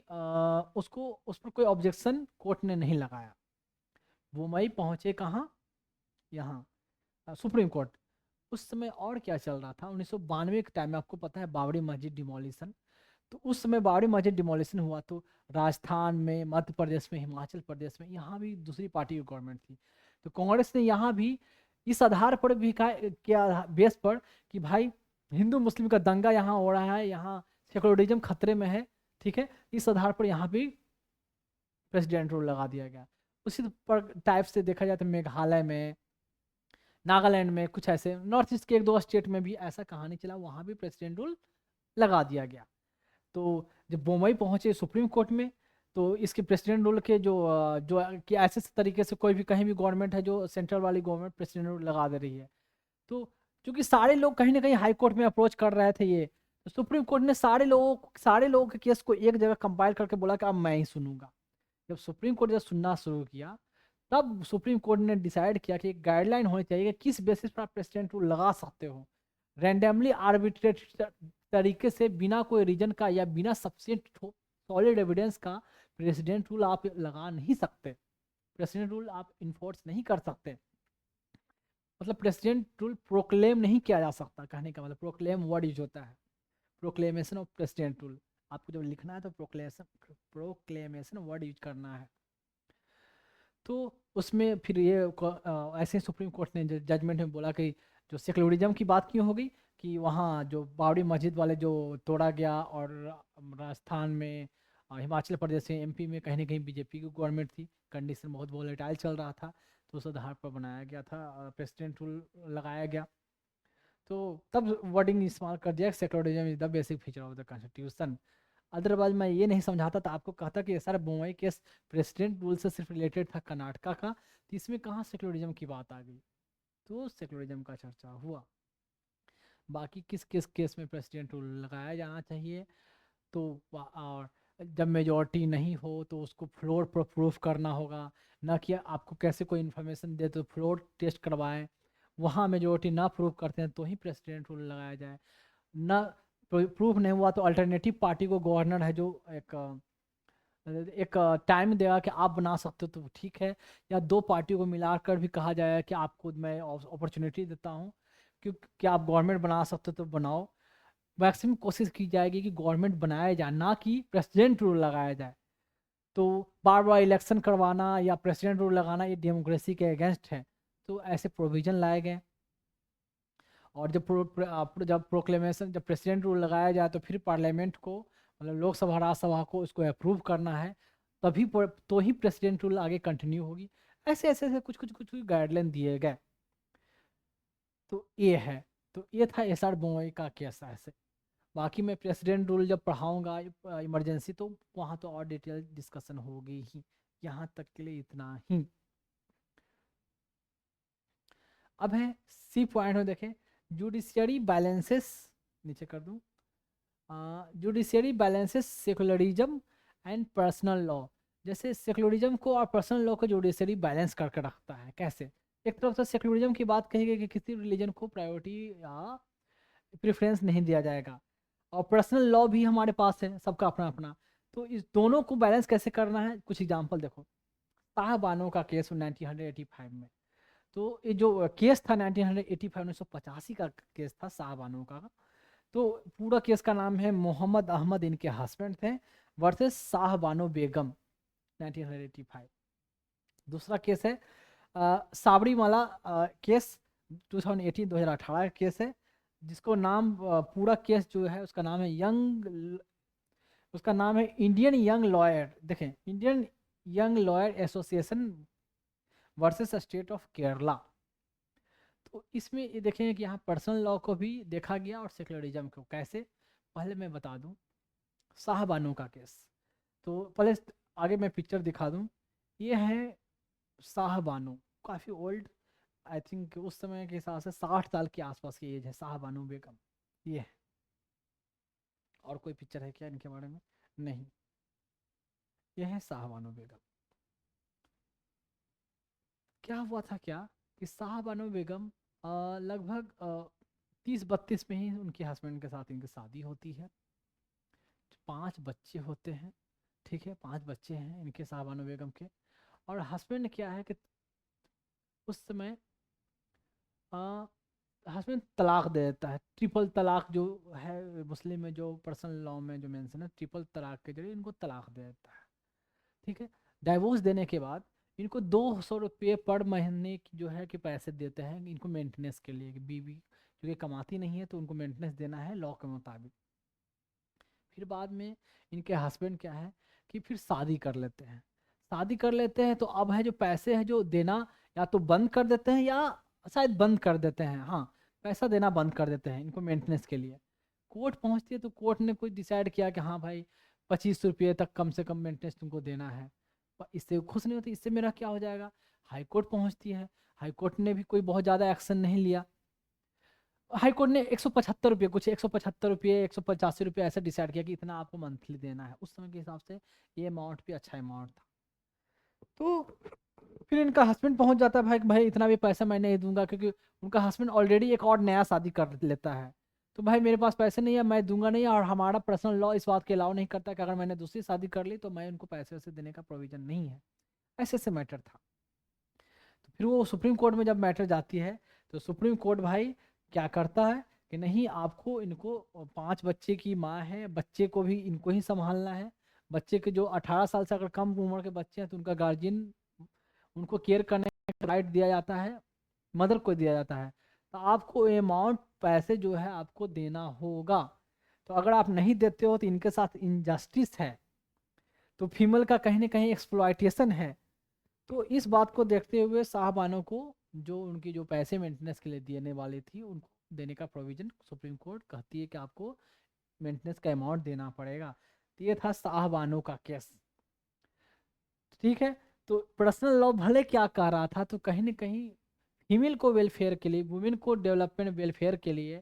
उसको उस पर कोई ऑब्जेक्शन कोर्ट ने नहीं लगाया। बोमई पहुंचे कहाँ, यहाँ सुप्रीम कोर्ट। उस समय और क्या चल रहा था, 1992 के टाइम में, आपको पता है बाबरी मस्जिद डिमोलिशन, तो उस समय बाबरी मस्जिद डिमोलिशन हुआ तो राजस्थान में, मध्य प्रदेश में, हिमाचल प्रदेश में, यहाँ भी दूसरी पार्टी की गवर्नमेंट थी। तो कांग्रेस ने यहाँ भी इस आधार पर भी कहा, क्या बेस पर, कि भाई हिंदू मुस्लिम का दंगा यहाँ हो रहा है, यहाँ सेकुलरिज्म खतरे में है, ठीक है, इस आधार पर यहाँ भी प्रेसिडेंट रूल लगा दिया गया। उसी पर टाइप से देखा जाए तो मेघालय में, नागालैंड में, कुछ ऐसे नॉर्थ ईस्ट के एक दो स्टेट में भी ऐसा कहानी चला, वहाँ भी प्रेसिडेंट रूल लगा दिया गया। तो जब बम्बई पहुंचे सुप्रीम कोर्ट में, तो इसके प्रेसिडेंट रूल के जो कि ऐसे तरीके से कोई भी कहीं भी गवर्नमेंट है जो सेंट्रल वाली गवर्नमेंट प्रेसिडेंट रूल लगा दे रही है, तो क्योंकि सारे लोग कहीं ना कहीं हाई कोर्ट में अप्रोच कर रहे थे ये, तो सुप्रीम कोर्ट ने सारे लोगों के केस को एक जगह कंपाइल करके बोला कि अब मैं ही सुनूंगा। जब सुप्रीम कोर्ट जब सुनना शुरू किया, तब सुप्रीम कोर्ट ने डिसाइड किया कि एक गाइडलाइन होनी चाहिए कि किस बेसिस पर आप प्रेसिडेंट रूल लगा सकते हो। रैंडमली आर्बिट्रेट तरीके से, बिना कोई रीजन का या बिना सफिशिएंट सॉलिड एविडेंस का प्रेसिडेंट रूल आप लगा नहीं सकते, प्रेसिडेंट रूल आप इन्फोर्स नहीं कर सकते। मतलब प्रेसिडेंट रूल प्रोक्लेम नहीं किया जा सकता, कहने का मतलब प्रोक्लेम वर्ड यूज होता है, प्रोक्लेमेशन ऑफ प्रेसिडेंट रूल। आपको जब लिखना है तो प्रोक्लेमेशन वर्ड यूज करना है। तो उसमें फिर ये ऐसे सुप्रीम कोर्ट ने जजमेंट में बोला कि जो सेकुलरिज्म की बात क्यों होगी, कि वहाँ जो बाबरी मस्जिद वाले जो तोड़ा गया, और राजस्थान में और हिमाचल प्रदेश में, एमपी में कहीं ना कहीं बीजेपी की गवर्नमेंट थी, कंडीशन बहुत वोलेटाइल चल रहा था, तो उस आधार पर बनाया गया था, प्रेसिडेंट रूल लगाया गया। तो तब वर्डिंग इस्तेमाल कर दिया, secularism is the basic feature of the constitution. Otherwise मैं ये नहीं समझाता था आपको, कहता कि sir Mumbai case president rule से सिर्फ रिलेटेड था कर्नाटका का, तो इसमें कहाँ सेकुलरिज्म की बात आ गई, तो सेकुलरिज्म का चर्चा हुआ। बाकी किस किस केस में प्रेसिडेंट रूल लगाया जाना चाहिए, तो और जब मेजोरिटी नहीं हो तो उसको फ्लोर पर प्रूफ करना होगा, ना कि आपको कैसे कोई इन्फॉर्मेशन दे तो फ्लोर टेस्ट करवाएं, वहाँ मेजोरिटी ना प्रूफ करते हैं तो ही प्रेसिडेंट रूल लगाया जाए, ना प्रूफ नहीं हुआ तो अल्टरनेटिव पार्टी को, गवर्नर है जो एक टाइम देगा कि आप बना सकते हो तो ठीक है, या दो पार्टियों को मिलाकर भी कहा जाए कि आपको मैं अपॉर्चुनिटी देता हूँ कि आप गवर्नमेंट बना सकते हो तो बनाओ। मैक्सिमम कोशिश की जाएगी कि गवर्नमेंट बनाया जाए, ना कि प्रेसिडेंट रूल लगाया जाए। तो बार बार इलेक्शन करवाना या प्रेसिडेंट रूल लगाना ये डेमोक्रेसी के अगेंस्ट है, तो ऐसे प्रोविजन लाए गए। और जब प्रोक्लेमेशन, जब प्रेसिडेंट रूल लगाया जाए तो फिर पार्लियामेंट को, मतलब लोकसभा राज्यसभा को उसको अप्रूव करना है, तभी तो ही प्रेसिडेंट रूल आगे कंटिन्यू होगी। ऐसे ऐसे ऐसे कुछ गाइडलाइन दिए गए। तो ये है, तो ये था एस आर बोमई का केस ऐसे। बाकी मैं प्रेसिडेंट रूल जब पढ़ाऊंगा इमरजेंसी, तो वहाँ तो और डिटेल डिस्कशन होगी ही। यहाँ तक के लिए इतना ही। अब है सी पॉइंट में देखें, जुडिशियरी बैलेंसेस, नीचे कर दूं, judiciary balances secularism and personal law. जैसे सेकुलरिज्म को और पर्सनल लॉ को जुडिशियरी बैलेंस करके रखता है। कैसे? एक तरफ से सेकुलरिज्म की बात कही गई कि किसी रिलीजन को प्रायोरिटी या प्रेफरेंस नहीं दिया जाएगा, और पर्सनल लॉ भी हमारे पास है, सबका अपना अपना। तो इस दोनों को बैलेंस कैसे करना है, कुछ एग्जाम्पल देखो। शाहबानो का केस 1985 में, तो ये जो केस था 1985 1985 का केस था शाहबानो का। तो पूरा केस का नाम है मोहम्मद अहमद, इनके हस्बैंड थे, वर्सेस शाहबानो बेगम, 1985। दूसरा केस है साबरीमाला केस, 2018 का केस है, जिसको नाम पूरा केस जो है उसका नाम है उसका नाम है इंडियन यंग लॉयर, देखें, Indian young lawyer association versus state of Kerala. तो इसमें ये देखें कि यहाँ पर्सनल लॉ को भी देखा गया और सेकुलरिज्म को। कैसे? पहले मैं बता दूं, शाहबानो का केस, तो पहले आगे मैं पिक्चर दिखा दूं। ये है शाहबानो, काफ़ी ओल्ड आई थिंक उस समय के हिसाब से 60 साल के आसपास की एज है शाहबानो बेगम। ये है। और कोई पिक्चर है क्या इनके बारे में? नहीं, ये है शाहबानो बेगम। क्या हुआ था क्या कि शाहबानो बेगम लगभग 30-32 में ही उनके हस्बैंड के साथ इनकी शादी होती है। 5 बच्चे होते हैं। ठीक है, 5 बच्चे हैं इनके शाहबानो बेगम के। और हस्बैंड क्या है कि उस समय हस्बैंड तलाक दे देता है। ट्रिपल तलाक जो है मुस्लिम में, जो पर्सनल लॉ में जो मेंशन है, ट्रिपल तलाक के जरिए इनको तलाक दे देता है। ठीक है, डाइवोर्स देने के बाद इनको 200 रुपये पर महीने की जो है कि पैसे देते हैं इनको मेंटेनेंस के लिए, कि बीवी जो कि कमाती नहीं है तो उनको मेंटेनेंस देना है लॉ के मुताबिक। फिर बाद में इनके हस्बैंड क्या है कि फिर शादी कर लेते हैं। शादी कर लेते हैं तो अब है जो पैसे हैं जो देना, या तो बंद कर देते हैं या शायद बंद कर देते हैं। हाँ, पैसा देना बंद कर देते हैं इनको मेंटेनेंस के लिए। कोर्ट पहुंचती है तो कोर्ट ने कुछ डिसाइड किया कि हाँ भाई 25 रुपये तक कम से कम मेंटेनेंस तुमको देना है। पर इससे खुश नहीं होती, इससे मेरा क्या हो जाएगा। हाई कोर्ट पहुंचती है, हाई कोर्ट ने भी कोई बहुत ज़्यादा एक्शन नहीं लिया। हाई कोर्ट ने 175 रुपये, कुछ 175 रुपये 185 रुपये ऐसा डिसाइड किया कि इतना आपको मंथली देना है। उस समय के हिसाब से ये अमाउंट भी अच्छा अमाउंट था। तो फिर इनका हस्बैंड पहुंच जाता है, भाई भाई इतना भी पैसा मैं नहीं दूंगा, क्योंकि उनका हस्बैंड ऑलरेडी एक और नया शादी कर लेता है। तो भाई मेरे पास पैसे नहीं है, मैं दूंगा नहीं, और हमारा पर्सनल लॉ इस बात के अलाउ नहीं करता कि अगर मैंने दूसरी शादी कर ली तो मैं उनको पैसे वैसे देने का प्रोविजन नहीं है। ऐसे ऐसे मैटर था। तो फिर वो सुप्रीम कोर्ट में जब मैटर जाती है तो सुप्रीम कोर्ट भाई क्या करता है कि नहीं, आपको इनको 5 बच्चे की माँ है, बच्चे को भी इनको ही संभालना है। बच्चे के जो 18 साल से अगर कम उम्र के बच्चे हैं तो उनका गार्जियन उनको केयर करने का राइट दिया जाता है, मदर को दिया जाता है। तो आपको अमाउंट पैसे जो है आपको देना होगा। तो अगर आप नहीं देते हो तो इनके साथ इनजस्टिस है, तो फीमेल का कहीं ना कहीं एक्सप्लॉयटेशन है। तो इस बात को देखते हुए साहबानों को जो उनकी जो पैसे मेंटेनेंस के लिए देने वाली थी उनको देने का प्रोविजन सुप्रीम कोर्ट कहती है कि आपको मेंटेनेंस का अमाउंट देना पड़ेगा। तो ये था साहबानों का केस। ठीक है, तो पर्सनल लॉ भले क्या कह रहा था, तो कहीं ना कहीं फीमेल को वेलफेयर के लिए, वुमेन को डेवलपमेंट वेलफेयर के लिए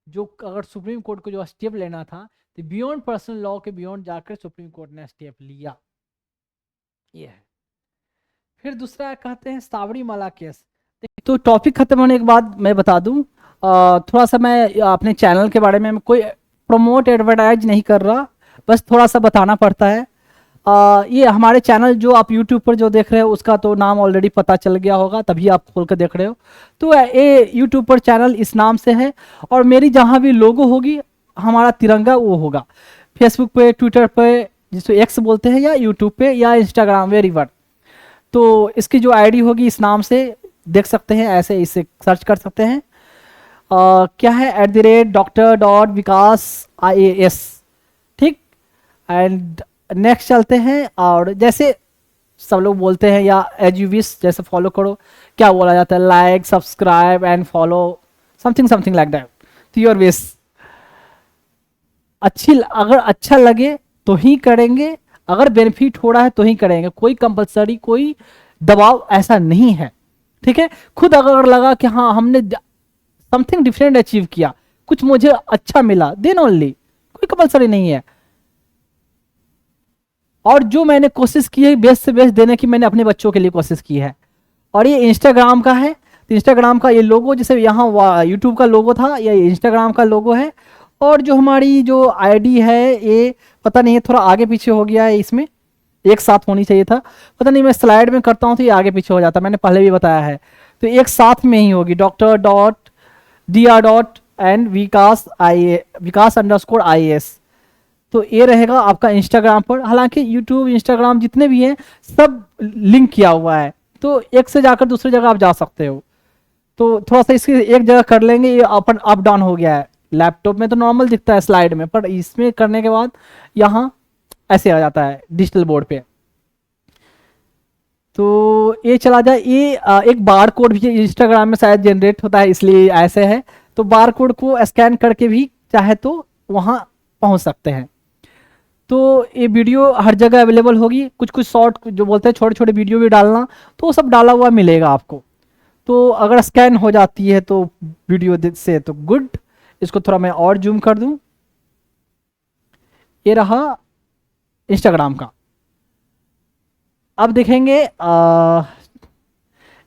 जो अगर सुप्रीम कोर्ट को जो स्टेप लेना था, तो बियॉन्ड पर्सनल लॉ के बियॉन्ड जाकर सुप्रीम कोर्ट ने स्टेप लिया। ये है। फिर दूसरा कहते हैं साबरी माला केस। तो टॉपिक खत्म होने के बाद मैं बता दूं, थोड़ा सा मैं अपने चैनल के बारे में कोई प्रमोट एडवर्टाइज नहीं कर रहा, बस थोड़ा सा बताना पड़ता है। ये हमारे चैनल जो आप यूट्यूब पर जो देख रहे हो उसका तो नाम ऑलरेडी पता चल गया होगा, तभी आप खोल कर देख रहे हो। तो ये यूट्यूब पर चैनल इस नाम से है, और मेरी जहाँ भी लोगो होगी हमारा तिरंगा वो होगा। फेसबुक पे, ट्विटर पे जिसको एक्स बोलते हैं, या यूट्यूब पे या इंस्टाग्राम, वेरीवर। तो इसकी जो आईडी होगी इस नाम से देख सकते हैं, ऐसे इसे सर्च कर सकते हैं। क्या है, @Dr.Vikas IAS। ठीक, एंड नेक्स्ट चलते हैं। और जैसे सब लोग बोलते हैं, या एज यू विश, जैसे फॉलो करो, क्या बोला जाता है, like subscribe and follow, something something like that, तो योर विश। अगर अच्छा लगे तो ही करेंगे, अगर बेनिफिट हो रहा है तो ही करेंगे, कोई कंपलसरी कोई दबाव ऐसा नहीं है। ठीक है, खुद अगर लगा कि हाँ हमने समथिंग डिफरेंट अचीव किया, कुछ मुझे अच्छा मिला, देन ओनली, कोई कंपलसरी नहीं है। और जो मैंने कोशिश की है बेस्ट से बेस्ट देने की, मैंने अपने बच्चों के लिए कोशिश की है। और ये इंस्टाग्राम का है, तो इंस्टाग्राम का ये लोगो, जैसे यहाँ यूट्यूब का लोगो था, ये इंस्टाग्राम का लोगो है। और जो हमारी जो आईडी है ये पता नहीं है, थोड़ा आगे पीछे हो गया है, इसमें एक साथ होनी चाहिए था, पता नहीं, मैं स्लाइड में करता हूँ तो ये आगे पीछे हो जाता है, मैंने पहले भी बताया है। तो एक साथ में ही होगी, Dr.Dr. Vikas_IAS। तो ये रहेगा आपका इंस्टाग्राम पर। हालांकि यूट्यूब, इंस्टाग्राम जितने भी हैं सब लिंक किया हुआ है, तो एक से जाकर दूसरी जगह आप जा सकते हो। तो थोड़ा सा इसकी एक जगह कर लेंगे, ये अपन अप डाउन हो गया है। लैपटॉप में तो नॉर्मल दिखता है स्लाइड में, पर इसमें करने के बाद यहाँ ऐसे आ जाता है डिजिटल बोर्ड पे। तो ये चला जाए, ये एक बार कोड भी इंस्टाग्राम में शायद जनरेट होता है, इसलिए ऐसे है। तो बार कोड को स्कैन करके भी चाहे तो वहाँ पहुँच सकते हैं। तो ये वीडियो हर जगह अवेलेबल होगी, कुछ कुछ शॉर्ट जो बोलते हैं छोटे छोटे वीडियो भी डालना, तो वो सब डाला हुआ मिलेगा आपको। तो अगर स्कैन हो जाती है तो वीडियो से तो गुड। इसको थोड़ा मैं और जूम कर दूं। ये रहा इंस्टाग्राम का। अब देखेंगे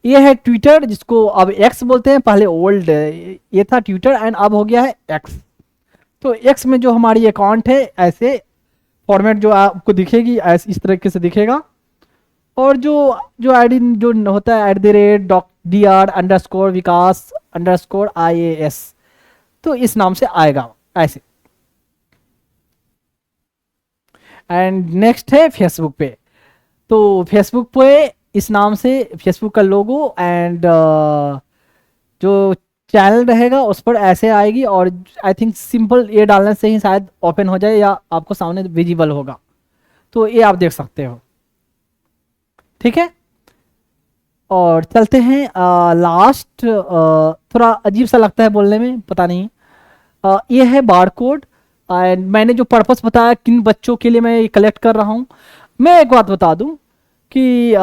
ये है ट्विटर, जिसको अब एक्स बोलते हैं। पहले ओल्ड ये था ट्विटर एंड अब हो गया है एक्स। तो एक्स में जो हमारी अकाउंट है ऐसे फॉर्मेट जो आपको दिखेगी ऐसे इस तरीके से दिखेगा। और जो जो आईडी जो होता है @dr_vikas_ias, तो इस नाम से आएगा ऐसे। एंड नेक्स्ट है फेसबुक पे। तो फेसबुक पे इस नाम से फेसबुक का लोगो एंड जो चैनल रहेगा उस पर ऐसे आएगी। और आई थिंक सिंपल ये डालने से ही शायद ओपन हो जाए या आपको सामने विजिबल होगा। तो ये आप देख सकते हो, ठीक है। और चलते हैं लास्ट। थोड़ा अजीब सा लगता है बोलने में, पता नहीं। ये है बार कोड। एंड मैंने जो पर्पस बताया किन बच्चों के लिए मैं ये कलेक्ट कर रहा हूँ, मैं एक बात बता दूं कि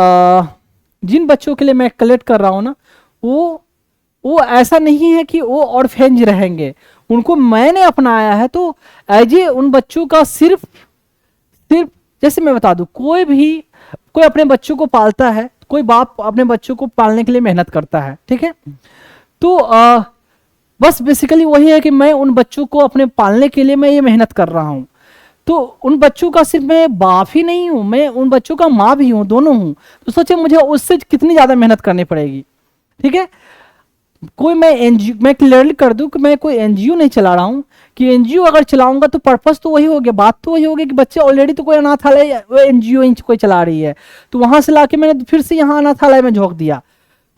जिन बच्चों के लिए मैं कलेक्ट कर रहा हूँ ना, वो ऐसा नहीं है कि वो ऑर्फेंज रहेंगे। उनको मैंने अपनाया है तो एज ए उन बच्चों का सिर्फ सिर्फ जैसे मैं बता दूं, कोई अपने बच्चों को पालता है, कोई बाप अपने बच्चों को पालने के लिए मेहनत करता है, ठीक है। तो बस बेसिकली वही है कि मैं उन बच्चों को अपने पालने के लिए मैं ये मेहनत कर रहा हूँ। तो उन बच्चों का सिर्फ मैं बाप ही नहीं हूँ, मैं उन बच्चों का माँ भी हूँ, दोनों हूँ। तो सोचे मुझे उससे कितनी ज़्यादा मेहनत करनी पड़ेगी, ठीक है। कोई मैं एनजीओ, मैं क्लियरली कर दूं कि मैं कोई एनजीओ नहीं चला रहा हूँ। कि एनजीओ अगर चलाऊंगा तो पर्पस तो वही हो गया, बात तो वही होगी कि बच्चे ऑलरेडी तो कोई अनाथालय एनजीओ कोई चला रही है, तो वहां से लाके मैंने फिर से यहाँ अनाथालय में झोंक दिया।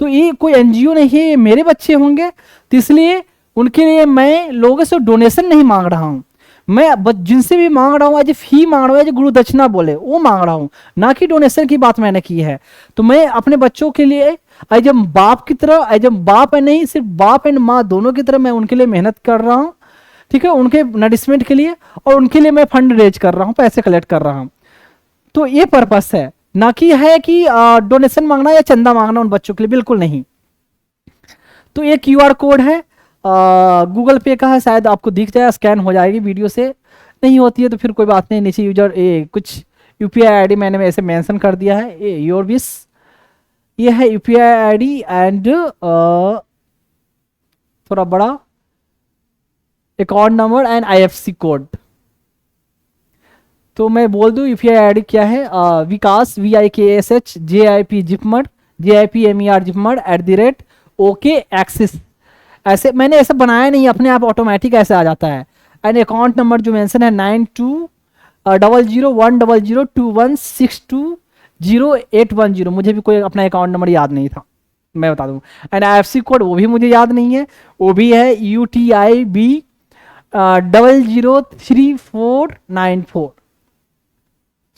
तो ये कोई एनजीओ नहीं है, ये मेरे बच्चे होंगे। तो इसलिए उनके लिए मैं लोगों से डोनेशन नहीं मांग रहा हूँ। मैं जिनसे भी मांग रहा हूँ एज फी मांग रहा हूँ, एज गुरु दक्षिणा बोले वो मांग रहा हूँ, ना कि डोनेशन की बात मैंने की है। तो मैं अपने बच्चों के लिए एज बाप की तरह, एज बाप है नहीं, सिर्फ बाप एंड माँ दोनों की तरह मैं उनके लिए मेहनत कर रहा हूँ, ठीक है, उनके नरिशमेंट के लिए। और उनके लिए मैं फंड रेज कर रहा हूँ, पैसे कलेक्ट कर रहा हूँ। तो ये पर्पस है, ना कि है कि डोनेशन मांगना या चंदा मांगना उन बच्चों के लिए, बिल्कुल नहीं। तो ये क्यूआर कोड है, गूगल पे का है, शायद आपको दिख जाए, स्कैन हो जाएगी वीडियो से। नहीं होती है तो फिर कोई बात नहीं, नीचे यूजर कुछ यूपीआई आईडी मैंने ऐसे मेंशन कर दिया है, योर विश। ये है यूपीआई आईडी एंड थोड़ा बड़ा account number and IFSC code. तो मैं बोल दूं यूपीआई आईडी क्या है, विकास VIKSH JIP JIPMER @OK axis. ऐसे मैंने ऐसा बनाया नहीं, अपने आप ऑटोमेटिक ऐसे आ जाता है। एंड अकाउंट नंबर जो मेंशन है 9200100216200810। मुझे भी कोई अपना अकाउंट नंबर याद नहीं था, मैं बता दूं। एंड IFSC कोड वो भी मुझे याद नहीं है, वो भी है UTIB 003494,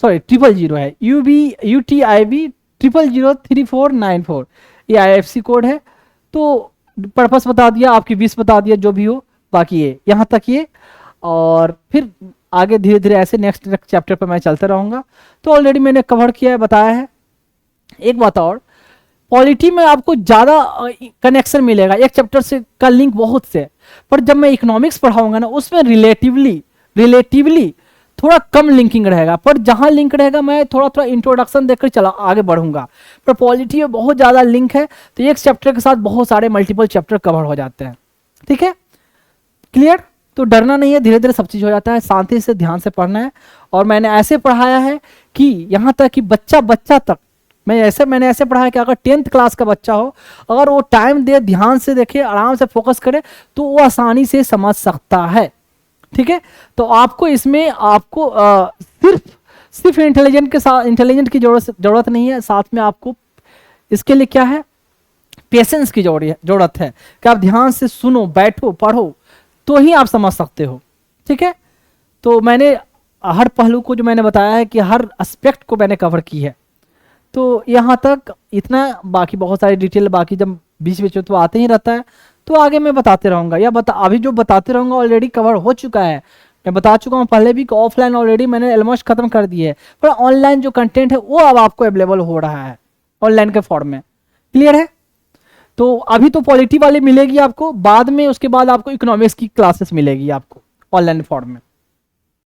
सॉरी 000 है, UTIB 003494। ये IFSC कोड है। तो पर्पस बता दिया, आपकी विश बता दिया, जो भी हो। बाकी ये यहाँ तक ये, और फिर आगे धीरे धीरे ऐसे नेक्स्ट चैप्टर पर मैं चलते रहूँगा। तो ऑलरेडी मैंने कवर किया है, बताया है। एक बात और, पॉलिटी में आपको ज़्यादा कनेक्शन मिलेगा, एक चैप्टर से का लिंक बहुत से। पर जब मैं इकोनॉमिक्स पढ़ाऊंगा ना, उसमें रिलेटिवली थोड़ा कम लिंकिंग रहेगा। पर जहां लिंक रहेगा मैं थोड़ा थोड़ा इंट्रोडक्शन देकर चला आगे बढ़ूंगा। पर पॉलिटी में बहुत ज़्यादा लिंक है, तो एक चैप्टर के साथ बहुत सारे मल्टीपल चैप्टर कवर हो जाते हैं, ठीक है, क्लियर। तो डरना नहीं है, धीरे धीरे सब चीज़ हो जाता है, शांति से ध्यान से पढ़ना है। और मैंने ऐसे पढ़ाया है कि यहाँ तक कि बच्चा तक मैंने ऐसे पढ़ा है कि अगर 10th क्लास का बच्चा हो, अगर वो टाइम दे, ध्यान से देखे, आराम से फोकस करे, तो वो आसानी से समझ सकता है, ठीक है। तो आपको इसमें आपको सिर्फ इंटेलिजेंट की जरूरत नहीं है, साथ में आपको इसके लिए क्या है, पेशेंस की जरूरत है कि आप ध्यान से सुनो, बैठो, पढ़ो, तो ही आप समझ सकते हो, ठीक है। तो मैंने हर पहलू को जो मैंने बताया है कि हर एस्पेक्ट को मैंने कवर की है। तो यहाँ तक इतना, बाकी बहुत सारी डिटेल बाकी जब बीच बीच में तो आते ही रहता है, तो आगे मैं बताते रहूँगा, या अभी जो बताते रहूँगा ऑलरेडी कवर हो चुका है। मैं बता चुका हूँ पहले भी कि ऑफलाइन ऑलरेडी मैंने ऑलमोस्ट खत्म कर दी है, पर ऑनलाइन जो कंटेंट है वो अब आपको अवेलेबल हो रहा है ऑनलाइन के फॉर्म में, क्लियर है। तो अभी तो पॉलिटी वाली मिलेगी आपको, बाद में उसके बाद आपको इकोनॉमिक्स की क्लासेस मिलेगी आपको ऑनलाइन फॉर्म में।